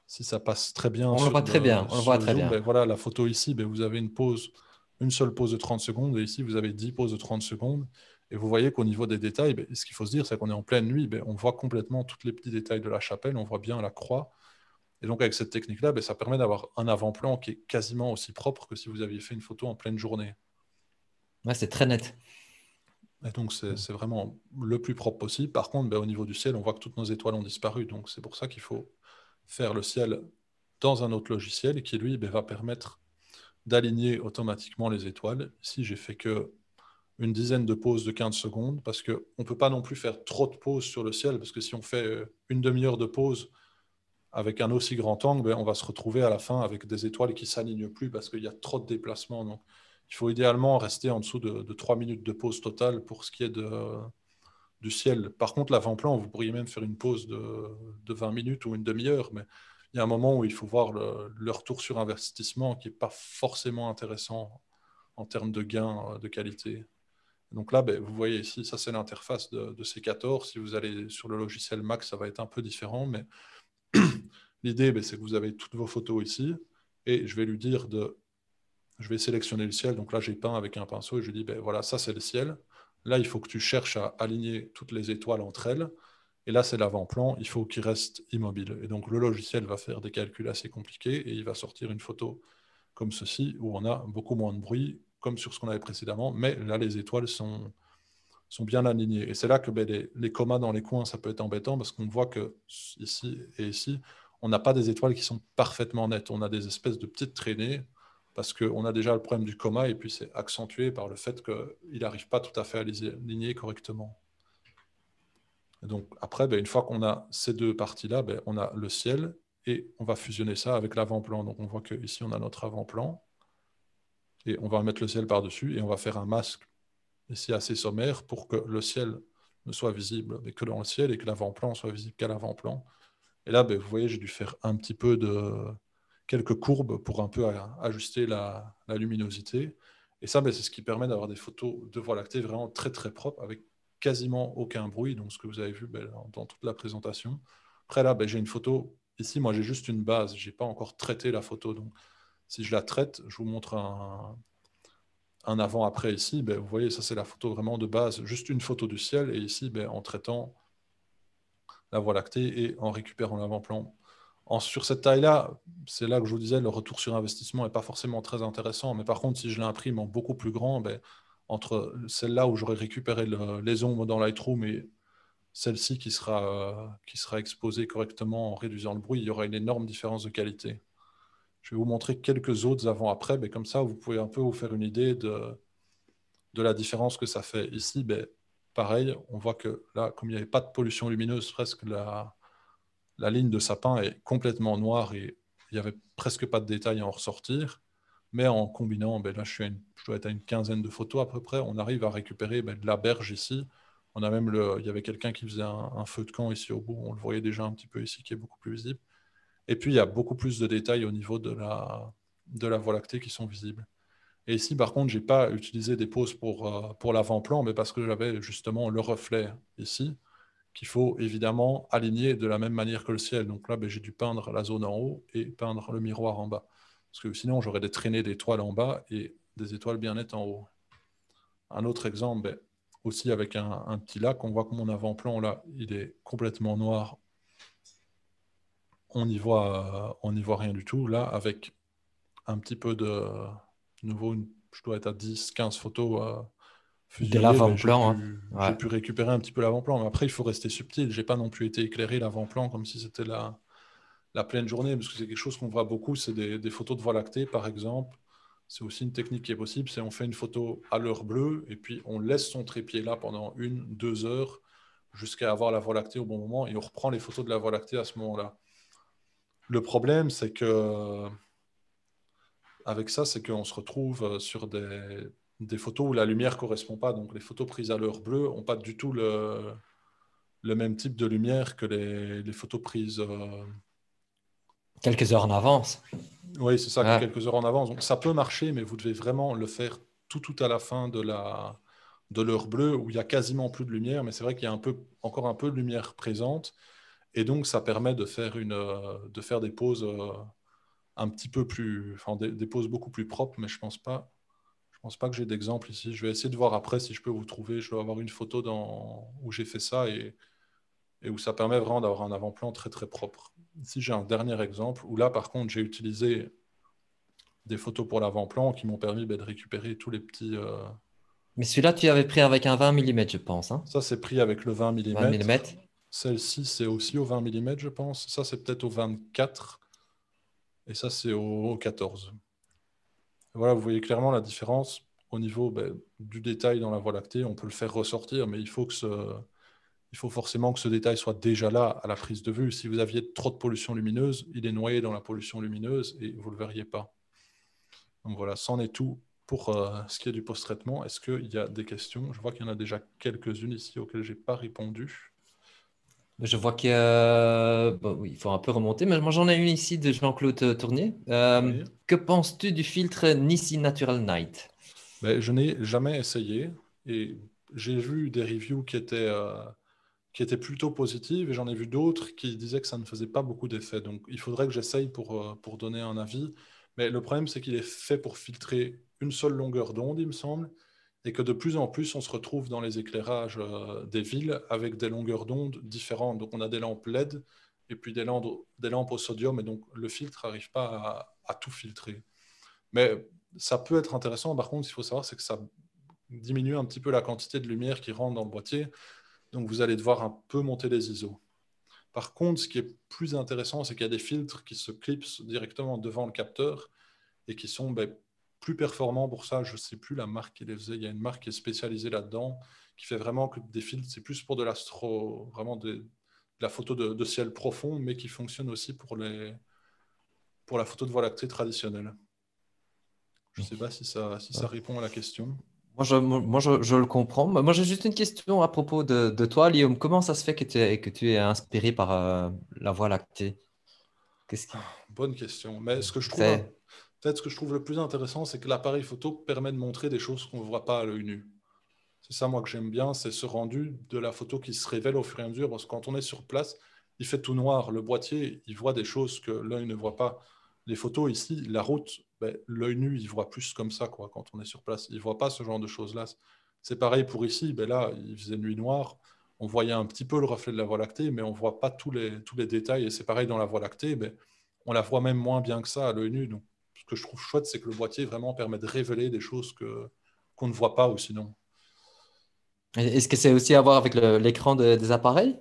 A: si ça passe très bien
B: On le voit très bien, on le
A: sur
B: voit
A: le
B: très
A: zoom,
B: bien.
A: ben voilà, la photo ici, ben vous avez une seule pause de 30 secondes, et ici, vous avez 10 pauses de 30 secondes. Et vous voyez qu'au niveau des détails, ben, ce qu'il faut se dire, c'est qu'on est en pleine nuit, ben, on voit complètement tous les petits détails de la chapelle, on voit bien la croix. Et donc, avec cette technique-là, ben, ça permet d'avoir un avant-plan qui est quasiment aussi propre que si vous aviez fait une photo en pleine journée.
B: Ouais, c'est très net.
A: Et donc, c'est vraiment le plus propre possible. Par contre, ben, au niveau du ciel, on voit que toutes nos étoiles ont disparu. Donc, c'est pour ça qu'il faut faire le ciel dans un autre logiciel et qui, lui, ben, va permettre d'aligner automatiquement les étoiles. Ici, j'ai fait que une dizaine de pauses de 15 secondes parce qu'on ne peut pas non plus faire trop de pauses sur le ciel parce que si on fait une demi-heure de pause avec un aussi grand angle, ben, on va se retrouver à la fin avec des étoiles qui ne s'alignent plus parce qu'il y a trop de déplacements. Donc, il faut idéalement rester en dessous de 3 minutes de pause totale pour ce qui est du ciel. Par contre, l'avant-plan, vous pourriez même faire une pause de 20 minutes ou une demi-heure, mais il y a un moment où il faut voir le retour sur investissement qui n'est pas forcément intéressant en termes de gain de qualité. Donc là, ben, vous voyez ici, ça c'est l'interface de C14. Si vous allez sur le logiciel Mac, ça va être un peu différent, mais l'idée, ben, c'est que vous avez toutes vos photos ici, et je vais lui dire je vais sélectionner le ciel. Donc là, j'ai peint avec un pinceau et je lui dis, ben, voilà, ça c'est le ciel. Là, il faut que tu cherches à aligner toutes les étoiles entre elles. Et là, c'est l'avant-plan, il faut qu'il reste immobile. Et donc, le logiciel va faire des calculs assez compliqués et il va sortir une photo comme ceci, où on a beaucoup moins de bruit, comme sur ce qu'on avait précédemment. Mais là, les étoiles sont bien alignées. Et c'est là que ben, les comas dans les coins, ça peut être embêtant parce qu'on voit que ici et ici, on n'a pas des étoiles qui sont parfaitement nettes. On a des espèces de petites traînées parce qu'on a déjà le problème du coma et puis c'est accentué par le fait qu'il n'arrive pas tout à fait à aligner correctement. Et donc après, ben, une fois qu'on a ces deux parties-là, ben, on a le ciel et on va fusionner ça avec l'avant-plan. Donc on voit qu'ici, on a notre avant-plan et on va mettre le ciel par-dessus et on va faire un masque ici assez sommaire pour que le ciel ne soit visible mais que dans le ciel et que l'avant-plan soit visible qu'à l'avant-plan. Et là, ben, vous voyez, j'ai dû faire un petit peu de quelques courbes pour un peu ajuster la luminosité. Et ça, ben, c'est ce qui permet d'avoir des photos de Voie lactée vraiment très très propres avec quasiment aucun bruit. Donc ce que vous avez vu ben, dans toute la présentation. Après là, ben, j'ai une photo. Ici, moi, j'ai juste une base. Je n'ai pas encore traité la photo. Donc si je la traite, je vous montre un avant-après ici. Ben, vous voyez, ça c'est la photo vraiment de base. Juste une photo du ciel. Et ici, ben, en traitant la Voie lactée et en récupérant l'avant-plan. Sur cette taille-là, c'est là que je vous disais, le retour sur investissement n'est pas forcément très intéressant. Mais par contre, si je l'imprime en beaucoup plus grand, ben, entre celle-là où j'aurais récupéré les ombres dans Lightroom et celle-ci qui sera exposée correctement en réduisant le bruit, il y aura une énorme différence de qualité. Je vais vous montrer quelques autres avant-après, mais comme ça, vous pouvez un peu vous faire une idée de la différence que ça fait. Ici, ben, pareil, on voit que là, comme il n'y avait pas de pollution lumineuse, presque la ligne de sapin est complètement noire et il n'y avait presque pas de détails à en ressortir. Mais en combinant, ben là, je dois être à une quinzaine de photos à peu près, on arrive à récupérer ben, de la berge ici. On a même il y avait quelqu'un qui faisait un feu de camp ici au bout, on le voyait déjà un petit peu ici, qui est beaucoup plus visible. Et puis, il y a beaucoup plus de détails au niveau de la Voie lactée qui sont visibles. Et ici, par contre, je n'ai pas utilisé des poses pour l'avant-plan, mais parce que j'avais justement le reflet ici qu'il faut évidemment aligner de la même manière que le ciel. Donc là, ben, j'ai dû peindre la zone en haut et peindre le miroir en bas. Parce que sinon, j'aurais des traînées d'étoiles en bas et des étoiles bien nettes en haut. Un autre exemple, ben, aussi avec un petit lac, on voit que mon avant-plan, là, il est complètement noir. On n'y voit rien du tout. Là, avec un petit peu de nouveau, je dois être à 10, 15 photos
B: De
A: fusionnées, ben,
B: l'avant-plan, hein.
A: j'ai
B: Ouais.
A: pu récupérer un petit peu l'avant-plan. Mais après, il faut rester subtil. J'ai pas non plus été éclairé l'avant-plan comme si c'était la pleine journée, parce que c'est quelque chose qu'on voit beaucoup, c'est des photos de Voie lactée, par exemple. C'est aussi une technique qui est possible, c'est on fait une photo à l'heure bleue, et puis on laisse son trépied là pendant 1, 2 heures, jusqu'à avoir la Voie lactée au bon moment, et on reprend les photos de la Voie lactée à ce moment-là. Le problème, c'est que avec ça, c'est qu'on se retrouve sur des photos où la lumière ne correspond pas. Donc les photos prises à l'heure bleue n'ont pas du tout le même type de lumière que les photos prises.
B: Quelques heures en avance.
A: Oui, c'est ça, que
B: Ouais.
A: quelques heures en avance. Donc ça peut marcher, mais vous devez vraiment le faire tout à la fin de l'heure bleue, où il y a quasiment plus de lumière, mais c'est vrai qu'il y a encore un peu de lumière présente. Et donc, ça permet de faire, de faire des poses un petit peu plus, enfin des poses beaucoup plus propres, mais je pense pas que j'ai d'exemple ici. Je vais essayer de voir après si je peux vous trouver. Je dois avoir une photo où j'ai fait ça et où ça permet vraiment d'avoir un avant-plan très très propre. Ici, j'ai un dernier exemple où là, par contre, j'ai utilisé des photos pour l'avant-plan qui m'ont permis de récupérer tous les petits.
B: Mais celui-là, tu avais pris avec un 20 mm, je pense. Hein?
A: Ça, c'est pris avec le 20
B: 20
A: mm.
B: mm.
A: Celle-ci, c'est aussi au 20 mm, je pense. Ça, c'est peut-être au 24. Et ça, c'est au 14. Voilà, vous voyez clairement la différence au niveau du détail dans la Voie lactée. On peut le faire ressortir, mais il faut forcément que ce détail soit déjà là à la prise de vue. Si vous aviez trop de pollution lumineuse, il est noyé dans la pollution lumineuse et vous ne le verriez pas. Donc voilà, c'en est tout pour ce qui est du post-traitement. Est-ce qu'il y a des questions? Je vois qu'il y en a déjà quelques-unes ici auxquelles je n'ai pas répondu.
B: Je vois bon, oui, il faut un peu remonter, mais moi j'en ai une ici de Jean-Claude Tournier.
A: Oui.
B: Que penses-tu du filtre Nissi Natural Night?
A: Je n'ai jamais essayé et j'ai vu des reviews qui étaient plutôt positives et j'en ai vu d'autres qui disaient que ça ne faisait pas beaucoup d'effet. Donc il faudrait que j'essaye pour donner un avis. Mais le problème, c'est qu'il est fait pour filtrer une seule longueur d'onde, il me semble, et que de plus en plus, on se retrouve dans les éclairages des villes avec des longueurs d'onde différentes. Donc on a des lampes LED et puis des lampes au sodium, et donc le filtre n'arrive pas à tout filtrer. Mais ça peut être intéressant. Par contre, ce qu'il faut savoir, c'est que ça diminue un petit peu la quantité de lumière qui rentre dans le boîtier. Donc, vous allez devoir un peu monter les ISO. Par contre, ce qui est plus intéressant, c'est qu'il y a des filtres qui se clipsent directement devant le capteur et qui sont plus performants pour ça. Je ne sais plus la marque qui les faisait. Il y a une marque qui est spécialisée là-dedans, qui fait vraiment que des filtres, c'est plus pour de l'astro, vraiment de la photo de ciel profond, mais qui fonctionne aussi pour la photo de Voie lactée traditionnelle. Je ne sais pas si ça répond à la question.
B: Je le comprends. Moi, j'ai juste une question à propos de toi, Guillaume. Comment ça se fait que tu es inspiré par la Voie lactée? Qu'est-ce qui...
A: Bonne question. Mais
B: C'est...
A: peut-être ce que je trouve le plus intéressant, c'est que l'appareil photo permet de montrer des choses qu'on ne voit pas à l'œil nu. C'est ça, moi, que j'aime bien, c'est ce rendu de la photo qui se révèle au fur et à mesure, parce que quand on est sur place, il fait tout noir. Le boîtier, il voit des choses que l'œil ne voit pas. Les photos ici, la route, l'œil nu, il voit plus comme ça, quoi, quand on est sur place. Il ne voit pas ce genre de choses-là. C'est pareil pour ici. Là, il faisait nuit noire. On voyait un petit peu le reflet de la Voie lactée, mais on ne voit pas tous les détails. Et c'est pareil dans la Voie lactée. On la voit même moins bien que ça à l'œil nu. Donc, ce que je trouve chouette, c'est que le boîtier vraiment permet de révéler des choses qu'on ne voit pas ou sinon.
B: Est-ce que c'est aussi à voir avec l'écran des appareils?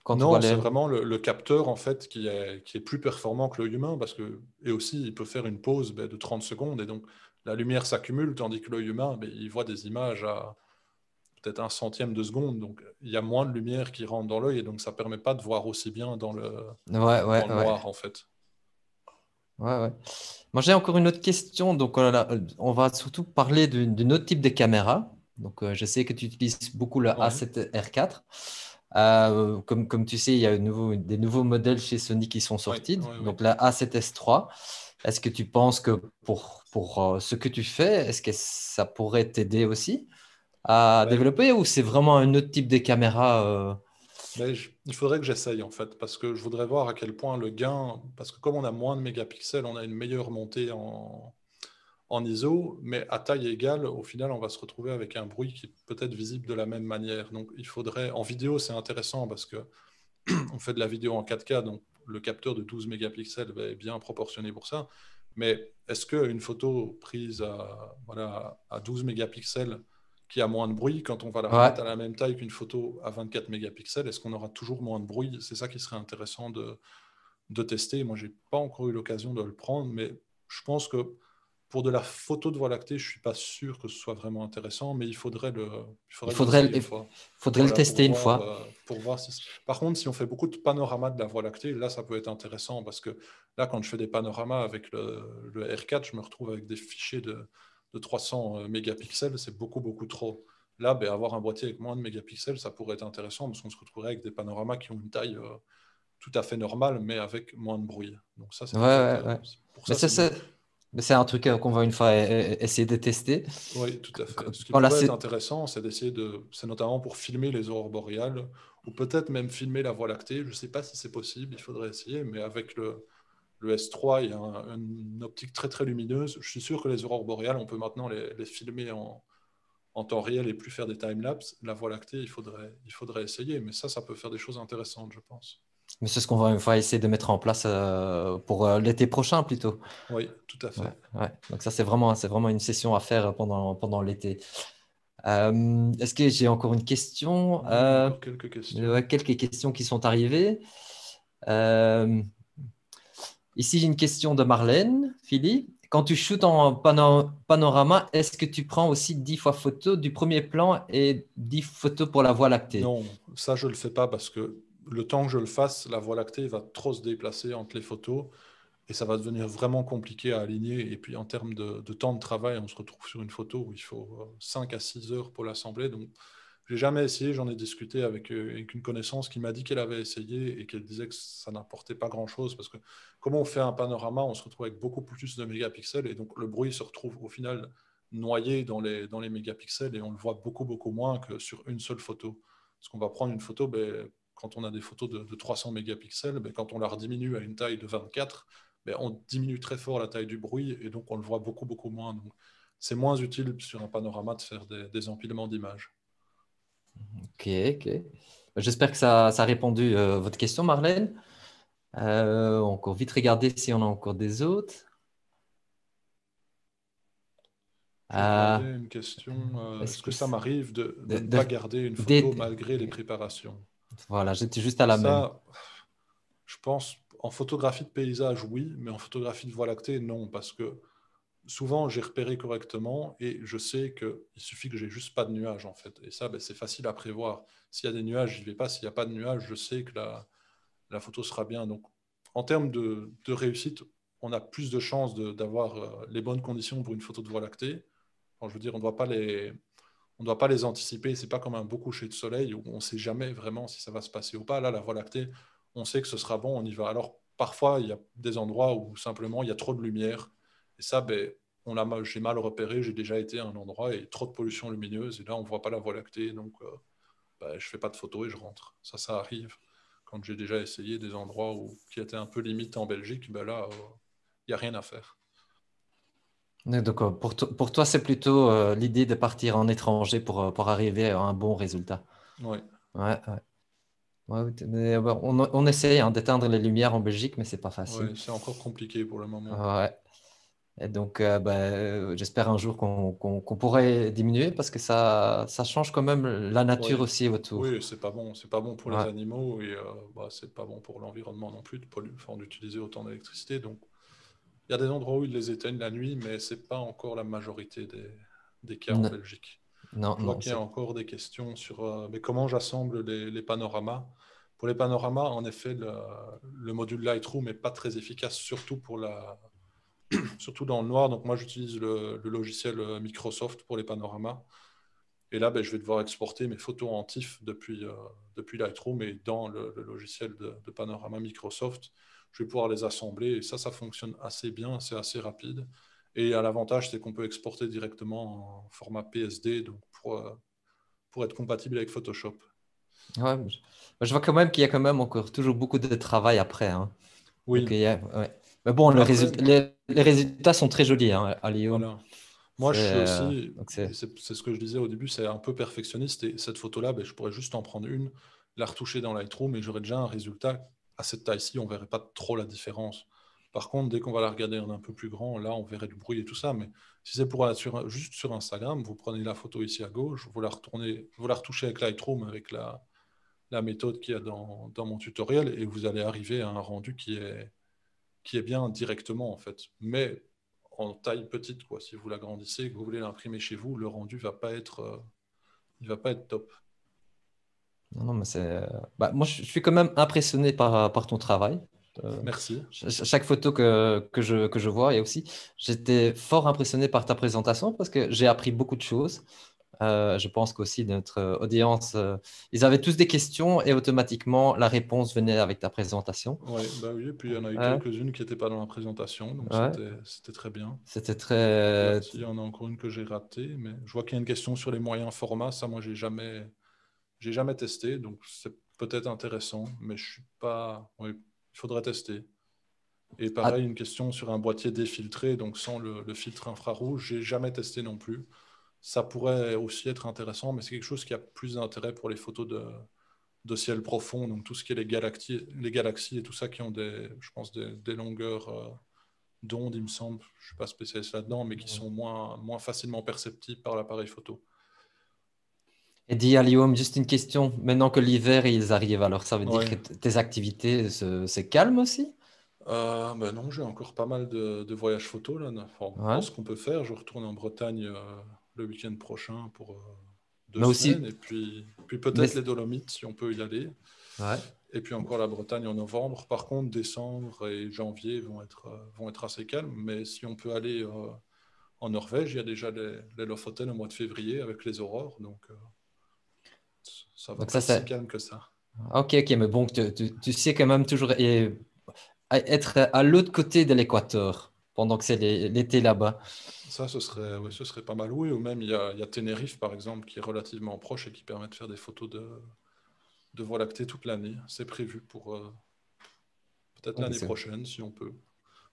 B: Quand tu vois
A: Non, c'est
B: les...
A: vraiment le capteur en fait qui est plus performant que l'œil humain parce que et aussi il peut faire une pause de 30 secondes et donc la lumière s'accumule tandis que l'œil humain il voit des images à peut-être un centième de seconde donc il y a moins de lumière qui rentre dans l'œil et donc ça permet pas de voir aussi bien
B: Ouais,
A: dans
B: ouais,
A: le
B: ouais.
A: noir en fait.
B: Ouais, ouais. Moi, j'ai encore une autre question. Donc, on va surtout parler d'une autre type de caméra. Donc, je sais que tu utilises beaucoup le
A: Ouais,
B: A7R4. Comme tu sais, il y a des nouveaux modèles chez Sony qui sont
A: ouais,
B: sortis.
A: ouais, ouais.
B: Donc, la A7S3. Est-ce que tu penses que pour ce que tu fais, est-ce que ça pourrait t'aider aussi à
A: Ouais.
B: développer ou c'est vraiment un autre type de caméra
A: Il faudrait que j'essaye en fait, parce que je voudrais voir à quel point le gain, parce que comme on a moins de mégapixels, on a une meilleure montée en ISO, mais à taille égale, au final, on va se retrouver avec un bruit qui est peut-être visible de la même manière. Donc il faudrait, en vidéo, c'est intéressant parce que on fait de la vidéo en 4K, donc le capteur de 12 mégapixels est bien proportionné pour ça. Mais est-ce qu'une photo prise à 12 mégapixels qui a moins de bruit, quand on va la
B: Ouais.
A: remettre à la même taille qu'une photo à 24 mégapixels, est-ce qu'on aura toujours moins de bruit? C'est ça qui serait intéressant de tester. Moi, je n'ai pas encore eu l'occasion de le prendre, mais je pense que pour de la photo de Voie lactée, je ne suis pas sûr que ce soit vraiment intéressant, mais il
B: Il
A: faudrait que
B: faudrait,
A: j'essaye une fois.
B: faudrait le
A: Voilà,
B: tester une fois.
A: pour voir si... Par contre, si on fait beaucoup de panoramas de la Voie lactée, là, ça peut être intéressant parce que là, quand je fais des panoramas avec le R4, je me retrouve avec des fichiers de 300 mégapixels, c'est beaucoup, beaucoup trop. Là, avoir un boîtier avec moins de mégapixels, ça pourrait être intéressant parce qu'on se retrouverait avec des panoramas qui ont une taille tout à fait normale, mais avec moins de bruit. Donc ça,
B: Ouais,
A: peut être...
B: ouais, ouais.
A: pour
B: Mais
A: ça, c'est mieux.
B: Mais c'est un truc qu'on va une fois essayer de tester.
A: Oui, tout à fait. Ce qui
B: Quand la
A: pourrait être
B: sé-
A: intéressant, c'est c'est notamment pour filmer les aurores boréales, ou peut-être même filmer la Voie lactée. Je ne sais pas si c'est possible, il faudrait essayer, mais avec le S3, il y a une optique très très lumineuse. Je suis sûr que les aurores boréales, on peut maintenant les filmer en temps réel et plus faire des time-lapse. La Voie lactée, il faudrait essayer, mais ça peut faire des choses intéressantes, je pense.
B: Mais c'est ce qu'on va une fois essayer de mettre en place pour l'été prochain plutôt.
A: Oui, tout à
B: Ouais,
A: fait.
B: ouais. Donc ça, c'est vraiment une session à faire pendant l'été. Est-ce que j'ai encore une question?
A: Oui, encore quelques questions.
B: Ouais, quelques questions qui sont arrivées. Euh, Ici, j'ai une question de Marlène, Philippe. Quand tu shootes en panorama, est-ce que tu prends aussi 10 fois photo du premier plan et 10 photos pour la Voie lactée?
A: Non, ça je le fais pas parce que le temps que je le fasse, la Voie lactée va trop se déplacer entre les photos et ça va devenir vraiment compliqué à aligner. Et puis en termes de temps de travail, on se retrouve sur une photo où il faut 5 à 6 heures pour l'assembler. Donc j'ai jamais essayé, j'en ai discuté avec une connaissance qui m'a dit qu'elle avait essayé et qu'elle disait que ça n'apportait pas grand-chose parce que comment on fait un panorama, on se retrouve avec beaucoup plus de mégapixels et donc le bruit se retrouve au final noyé dans les mégapixels et on le voit beaucoup moins que sur une seule photo. Parce qu'on va prendre une photo, ben, quand on a des photos de 300 mégapixels, ben, quand on la rediminue à une taille de 24, ben, on diminue très fort la taille du bruit et donc on le voit beaucoup moins. Donc, c'est moins utile sur un panorama de faire des empilements d'images.
B: Ok, ok. J'espère que ça a répondu à votre question, Marlène. Encore vite regarder si on a encore des autres.
A: Je regardais
B: Euh,
A: une question,
B: Est-ce
A: est-ce que
B: que
A: ça m'arrive de
B: de-
A: ne
B: de-
A: pas garder une photo
B: des-
A: malgré les préparations?
B: voilà, j'étais juste à la même.
A: Ça, je pense, en photographie de paysage, oui, mais en photographie de Voie lactée, non, parce que souvent, j'ai repéré correctement et je sais qu'il suffit que j'ai juste pas de nuages, en fait. Et ça, ben, c'est facile à prévoir. S'il y a des nuages, j'y vais pas. S'il n'y a pas de nuages, je sais que la photo sera bien. Donc, en termes de réussite, on a plus de chances d'avoir les bonnes conditions pour une photo de Voie lactée. Enfin, je veux dire, on doit pas les anticiper. C'est pas comme un beau coucher de soleil où on ne sait jamais vraiment si ça va se passer ou pas. Là, la Voie lactée, on sait que ce sera bon, on y va. Alors, parfois, il y a des endroits où simplement il y a trop de lumière. Et ça, ben, j'ai mal repéré. J'ai déjà été à un endroit et trop de pollution lumineuse. Et là, on ne voit pas la Voie lactée. Donc, ben, je ne fais pas de photos et je rentre. Ça arrive. Quand j'ai déjà essayé des endroits qui étaient un peu limite en Belgique, ben là, il n'y a rien à faire.
B: Donc, pour toi, c'est plutôt l'idée de partir en étranger pour arriver à un bon résultat.
A: Ouais.
B: Ouais, ouais. Ouais, oui, mais, on essaye hein, d'éteindre les lumières en Belgique, mais c'est pas facile.
A: Ouais, c'est encore compliqué pour le moment.
B: Ouais. Et donc, j'espère un jour qu'on pourrait diminuer parce que ça change quand même la nature
A: Oui,
B: aussi autour.
A: oui, c'est pas bon pour les
B: Ouais.
A: animaux et bah, c'est pas bon pour l'environnement non plus enfin, d'utiliser autant d'électricité. Donc, il y a des endroits où ils les éteignent la nuit, mais c'est pas encore la majorité des cas en
B: Non,
A: Belgique.
B: non,
A: Je vois
B: non,
A: qu'il y a encore des questions sur mais comment j'assemble les panoramas. Pour les panoramas, en effet, le module Lightroom n'est pas très efficace, surtout surtout dans le noir. Donc, moi, j'utilise le logiciel Microsoft pour les panoramas. Et là, ben, je vais devoir exporter mes photos en TIFF depuis Lightroom et dans le logiciel de panorama Microsoft, je vais pouvoir les assembler. Et ça fonctionne assez bien, c'est assez rapide. Et à l'avantage, c'est qu'on peut exporter directement en format PSD donc pour être compatible avec Photoshop.
B: ouais, je vois quand même qu'il y a quand même encore toujours beaucoup de travail après, hein. Donc,
A: Oui,
B: ouais. Mais bon,
A: après,
B: les résultats sont très jolis hein, à Lyon.
A: voilà. Moi, je suis aussi,
B: Donc
A: et c'est ce que je disais au début, c'est un peu perfectionniste. Et cette photo-là, ben, je pourrais juste en prendre une, la retoucher dans Lightroom et j'aurais déjà un résultat à cette taille-ci. On ne verrait pas trop la différence. Par contre, dès qu'on va la regarder en un peu plus grand, là, on verrait du bruit et tout ça. Mais si c'est pour juste sur Instagram, vous prenez la photo ici à gauche, vous la retouchez avec Lightroom, avec la méthode qu'il y a dans mon tutoriel, et vous allez arriver à un rendu qui est bien directement, en fait. Mais en taille petite, quoi. Si vous l'agrandissez, que vous voulez l'imprimer chez vous, le rendu il va pas être top.
B: non, non, mais moi, je suis quand même impressionné par ton travail. Euh,
A: Merci.
B: Chaque photo que je vois, et aussi, j'étais fort impressionné par ta présentation parce que j'ai appris beaucoup de choses. Je pense qu'aussi notre audience, ils avaient tous des questions et automatiquement la réponse venait avec ta présentation.
A: Ouais, bah oui, et puis il y en a eu
B: Ouais,
A: quelques-unes qui n'étaient pas dans la présentation, donc
B: ouais.
A: c'était très bien.
B: C'était
A: Là,
B: très.
A: il y en a encore une que j'ai ratée, mais je vois qu'il y a une question sur les moyens formats. Ça, moi, j'ai jamais testé, donc c'est peut-être intéressant, mais je suis pas. Oui, il faudrait tester. Et
B: Ah,
A: pareil, une question sur un boîtier défiltré, donc sans le filtre infrarouge, j'ai jamais testé non plus. Ça pourrait aussi être intéressant, mais c'est quelque chose qui a plus d'intérêt pour les photos de ciel profond, donc tout ce qui est les galaxies et tout ça qui ont je pense, des longueurs d'onde, il me semble. Je ne suis pas spécialiste là-dedans, mais qui sont moins facilement perceptibles par l'appareil photo.
B: et dis à Guillaume, juste une question. Maintenant que l'hiver, ils arrivent, alors ça veut dire que
A: Ouais.
B: tes activités se calment aussi?
A: Ben non, j'ai encore pas mal de voyages photo là. Enfin, dans
B: Ouais.
A: ce qu'on peut faire, je retourne en Bretagne le week-end prochain pour deux
B: Mais
A: semaines,
B: aussi,
A: et puis peut-être les
B: mais,
A: Dolomites si on peut y aller.
B: ouais.
A: Et puis encore la Bretagne en novembre. Par contre, décembre et janvier vont être assez calmes. Mais si on peut aller en Norvège, il y a déjà les Lofoten au mois de février avec les aurores. Donc ça va
B: Donc
A: pas
B: ça,
A: être si
B: c'est.
A: calme que ça.
B: Ok, ok, mais bon, tu sais quand même toujours être à l'autre côté de l'équateur pendant que c'est l'été là-bas.
A: Ça, ouais, ce serait pas mal. Oui, ou même il y a Tenerife, par exemple, qui est relativement proche et qui permet de faire des photos de Voie lactée toute l'année. C'est prévu pour peut-être
B: Ok,
A: l'année prochaine, si on peut.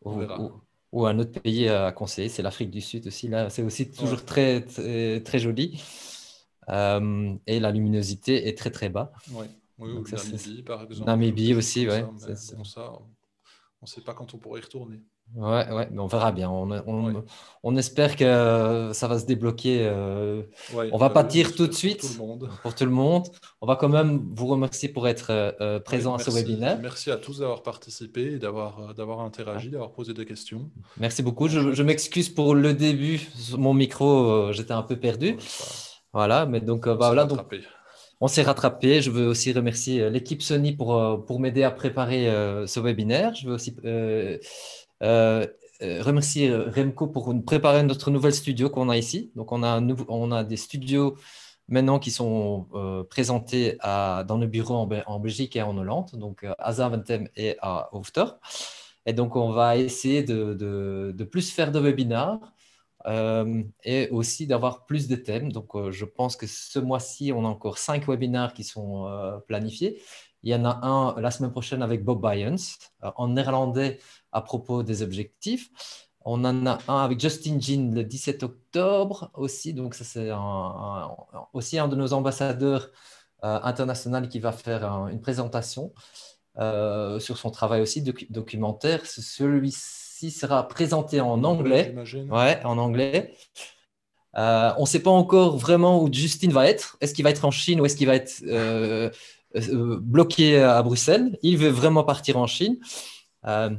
A: On
B: ou,
A: verra.
B: ou- ou un autre pays à conseiller, c'est l'Afrique du Sud aussi. Là, c'est aussi
A: Ouais,
B: toujours très, très, très joli. Et la luminosité est très, très bas.
A: ouais. Oui, ou
B: Donc
A: le
B: ça, c'est
A: Namibie, par exemple, ou des
B: Namibie
A: choses
B: aussi,
A: comme
B: ouais.
A: ça. Mais bon, ça, on ne sait pas quand on pourra y retourner.
B: Ouais, ouais, mais on verra bien.
A: Ouais.
B: On espère que ça va se débloquer.
A: Ouais,
B: On va
A: bah
B: pas
A: oui, on
B: dire tout de
A: espère pour tout le
B: suite
A: monde.
B: pour tout le monde. On va quand même vous remercier pour être
A: Oui,
B: présent à ce webinaire.
A: merci à tous d'avoir participé et d'avoir
B: Ouais.
A: interagi, d'avoir posé des questions.
B: Merci beaucoup.
A: Vraiment
B: Je
A: chouette.
B: m'excuse pour le début. Mon micro, j'étais un peu perdu.
A: Ouais,
B: Voilà, mais donc,
A: on
B: bah,
A: s'est
B: voilà, donc
A: rattrapé.
B: on s'est rattrapé. Je veux aussi remercier l'équipe Sony pour m'aider à préparer ce webinaire. Je veux aussi euh, remercier Remco pour nous préparer notre nouvel studio qu'on a ici. Donc, on a des studios maintenant qui sont présentés dans nos bureaux en Belgique et en Hollande, donc à Zaventem et à Hoofddorp. Et donc, on va essayer de plus faire de webinars et aussi d'avoir plus de thèmes. Donc, je pense que ce mois-ci, on a encore 5 webinaires qui sont planifiés. Il y en a un la semaine prochaine avec Bob Byans en néerlandais à propos des objectifs. On en a un avec Justin Jean le 17 octobre aussi. Donc, ça, c'est aussi un de nos ambassadeurs internationaux qui va faire une présentation sur son travail aussi documentaire. Celui-ci sera présenté
A: En
B: en
A: anglais,
B: anglais.
A: j'imagine.
B: Ouais, en anglais. On ne sait pas encore vraiment où Justin va être. Est-ce qu'il va être en Chine ou est-ce qu'il va être bloqué à Bruxelles? Il veut vraiment partir en Chine. Euh,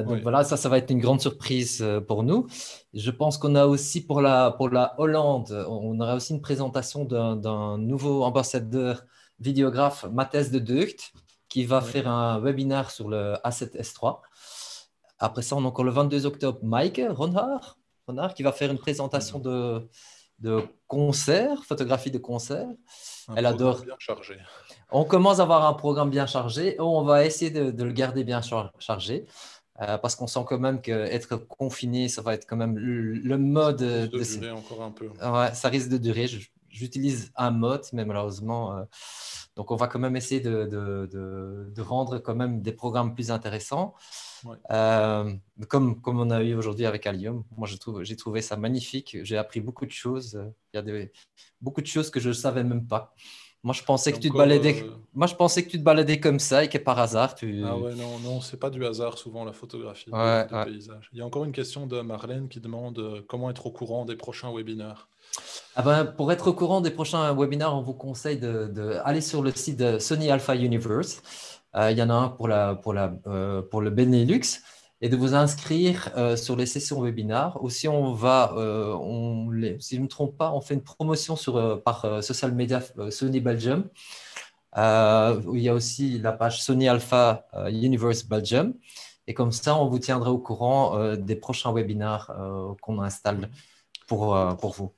B: donc
A: Oui,
B: voilà, ça va être une grande surprise pour nous. Je pense qu'on a aussi pour la Hollande, on aura aussi une présentation d'un nouveau ambassadeur vidéographe, Matthijs de Deugd, qui va
A: oui.
B: faire un webinaire sur le A7S3. Après ça, on a encore le 22 octobre, Mike Ronhaar, qui va faire une présentation
A: Mhm.
B: de concert, photographie de concert.
A: Un
B: Elle
A: programme
B: adore.
A: bien chargé.
B: On commence à avoir un programme bien chargé et on va essayer de le garder bien chargé. Parce qu'on sent quand même qu'être confiné, ça va être quand même le mode
A: Ça risque de
B: de
A: durer encore un peu.
B: ouais, ça risque de durer. J'utilise un mode, mais malheureusement, donc on va quand même essayer de rendre quand même des programmes plus intéressants.
A: Ouais.
B: Euh, comme on a eu aujourd'hui avec Allium. Moi, j'ai trouvé ça magnifique. J'ai appris beaucoup de choses. Il y a beaucoup de choses que je ne savais même pas. Moi, je pensais
A: Il y a
B: que tu te
A: encore.
B: baladais. Moi, je pensais que tu te baladais comme ça et que par hasard,
A: Ah
B: tu.
A: ouais, non, non, c'est pas du hasard souvent la photographie
B: Ouais,
A: de
B: ouais.
A: paysage. Il y a encore une question de Marlène qui demande comment être au courant des prochains webinaires.
B: Ah ben, pour être au courant des prochains webinaires, on vous conseille aller sur le site de Sony Alpha Universe. Il y en a un pour le Benelux et de vous inscrire sur les sessions webinaires. Aussi, si je ne me trompe pas, on fait une promotion par social media Sony Belgium, où il y a aussi la page Sony Alpha Universe Belgium. Et comme ça, on vous tiendra au courant des prochains webinaires qu'on installe
A: Oui.
B: pour vous.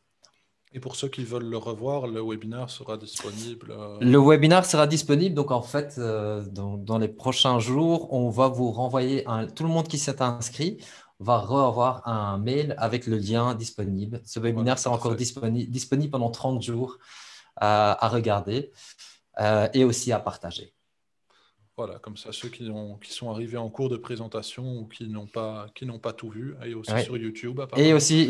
A: Et pour ceux qui veulent le revoir, le webinaire sera disponible.
B: Le webinaire sera disponible, donc en fait, dans les prochains jours, on va vous renvoyer tout le monde qui s'est inscrit va revoir un mail avec le lien disponible. Ce
A: Voilà,
B: webinaire sera encore
A: parfait.
B: disponible pendant 30 jours à regarder et aussi à partager.
A: Voilà, comme ça, ceux qui sont arrivés en cours de présentation ou qui n'ont pas tout vu, et aussi
B: Ouais.
A: sur YouTube
B: Et
A: apparemment,
B: aussi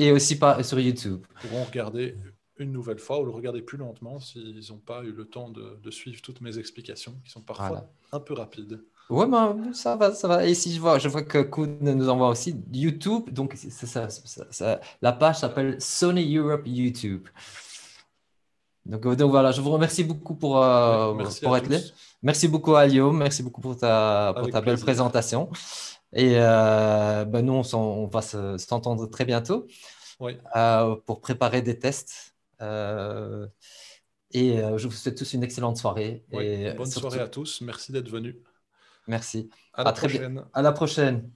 B: sur YouTube.
A: pourront regarder une nouvelle fois ou le regarder plus lentement s'ils n'ont pas eu le temps de suivre toutes mes explications, qui sont parfois
B: Voilà.
A: un peu rapides.
B: Ouais, ben, ça va, ça va. Et si je vois que Koen nous envoie aussi YouTube, donc la page s'appelle Sony Europe YouTube. Donc voilà, je vous remercie beaucoup
A: Oui, merci à
B: pour être là.
A: tous,
B: Merci beaucoup à Guillaume, merci beaucoup pour
A: avec
B: ta belle
A: plaisir.
B: présentation. Et ben nous, on va s'entendre très bientôt
A: Oui,
B: pour préparer des tests. Je vous souhaite tous une excellente soirée
A: oui,
B: et
A: bonne soirée
B: surtout,
A: à tous, merci d'être venus.
B: merci.
A: À la prochaine.
B: À la prochaine.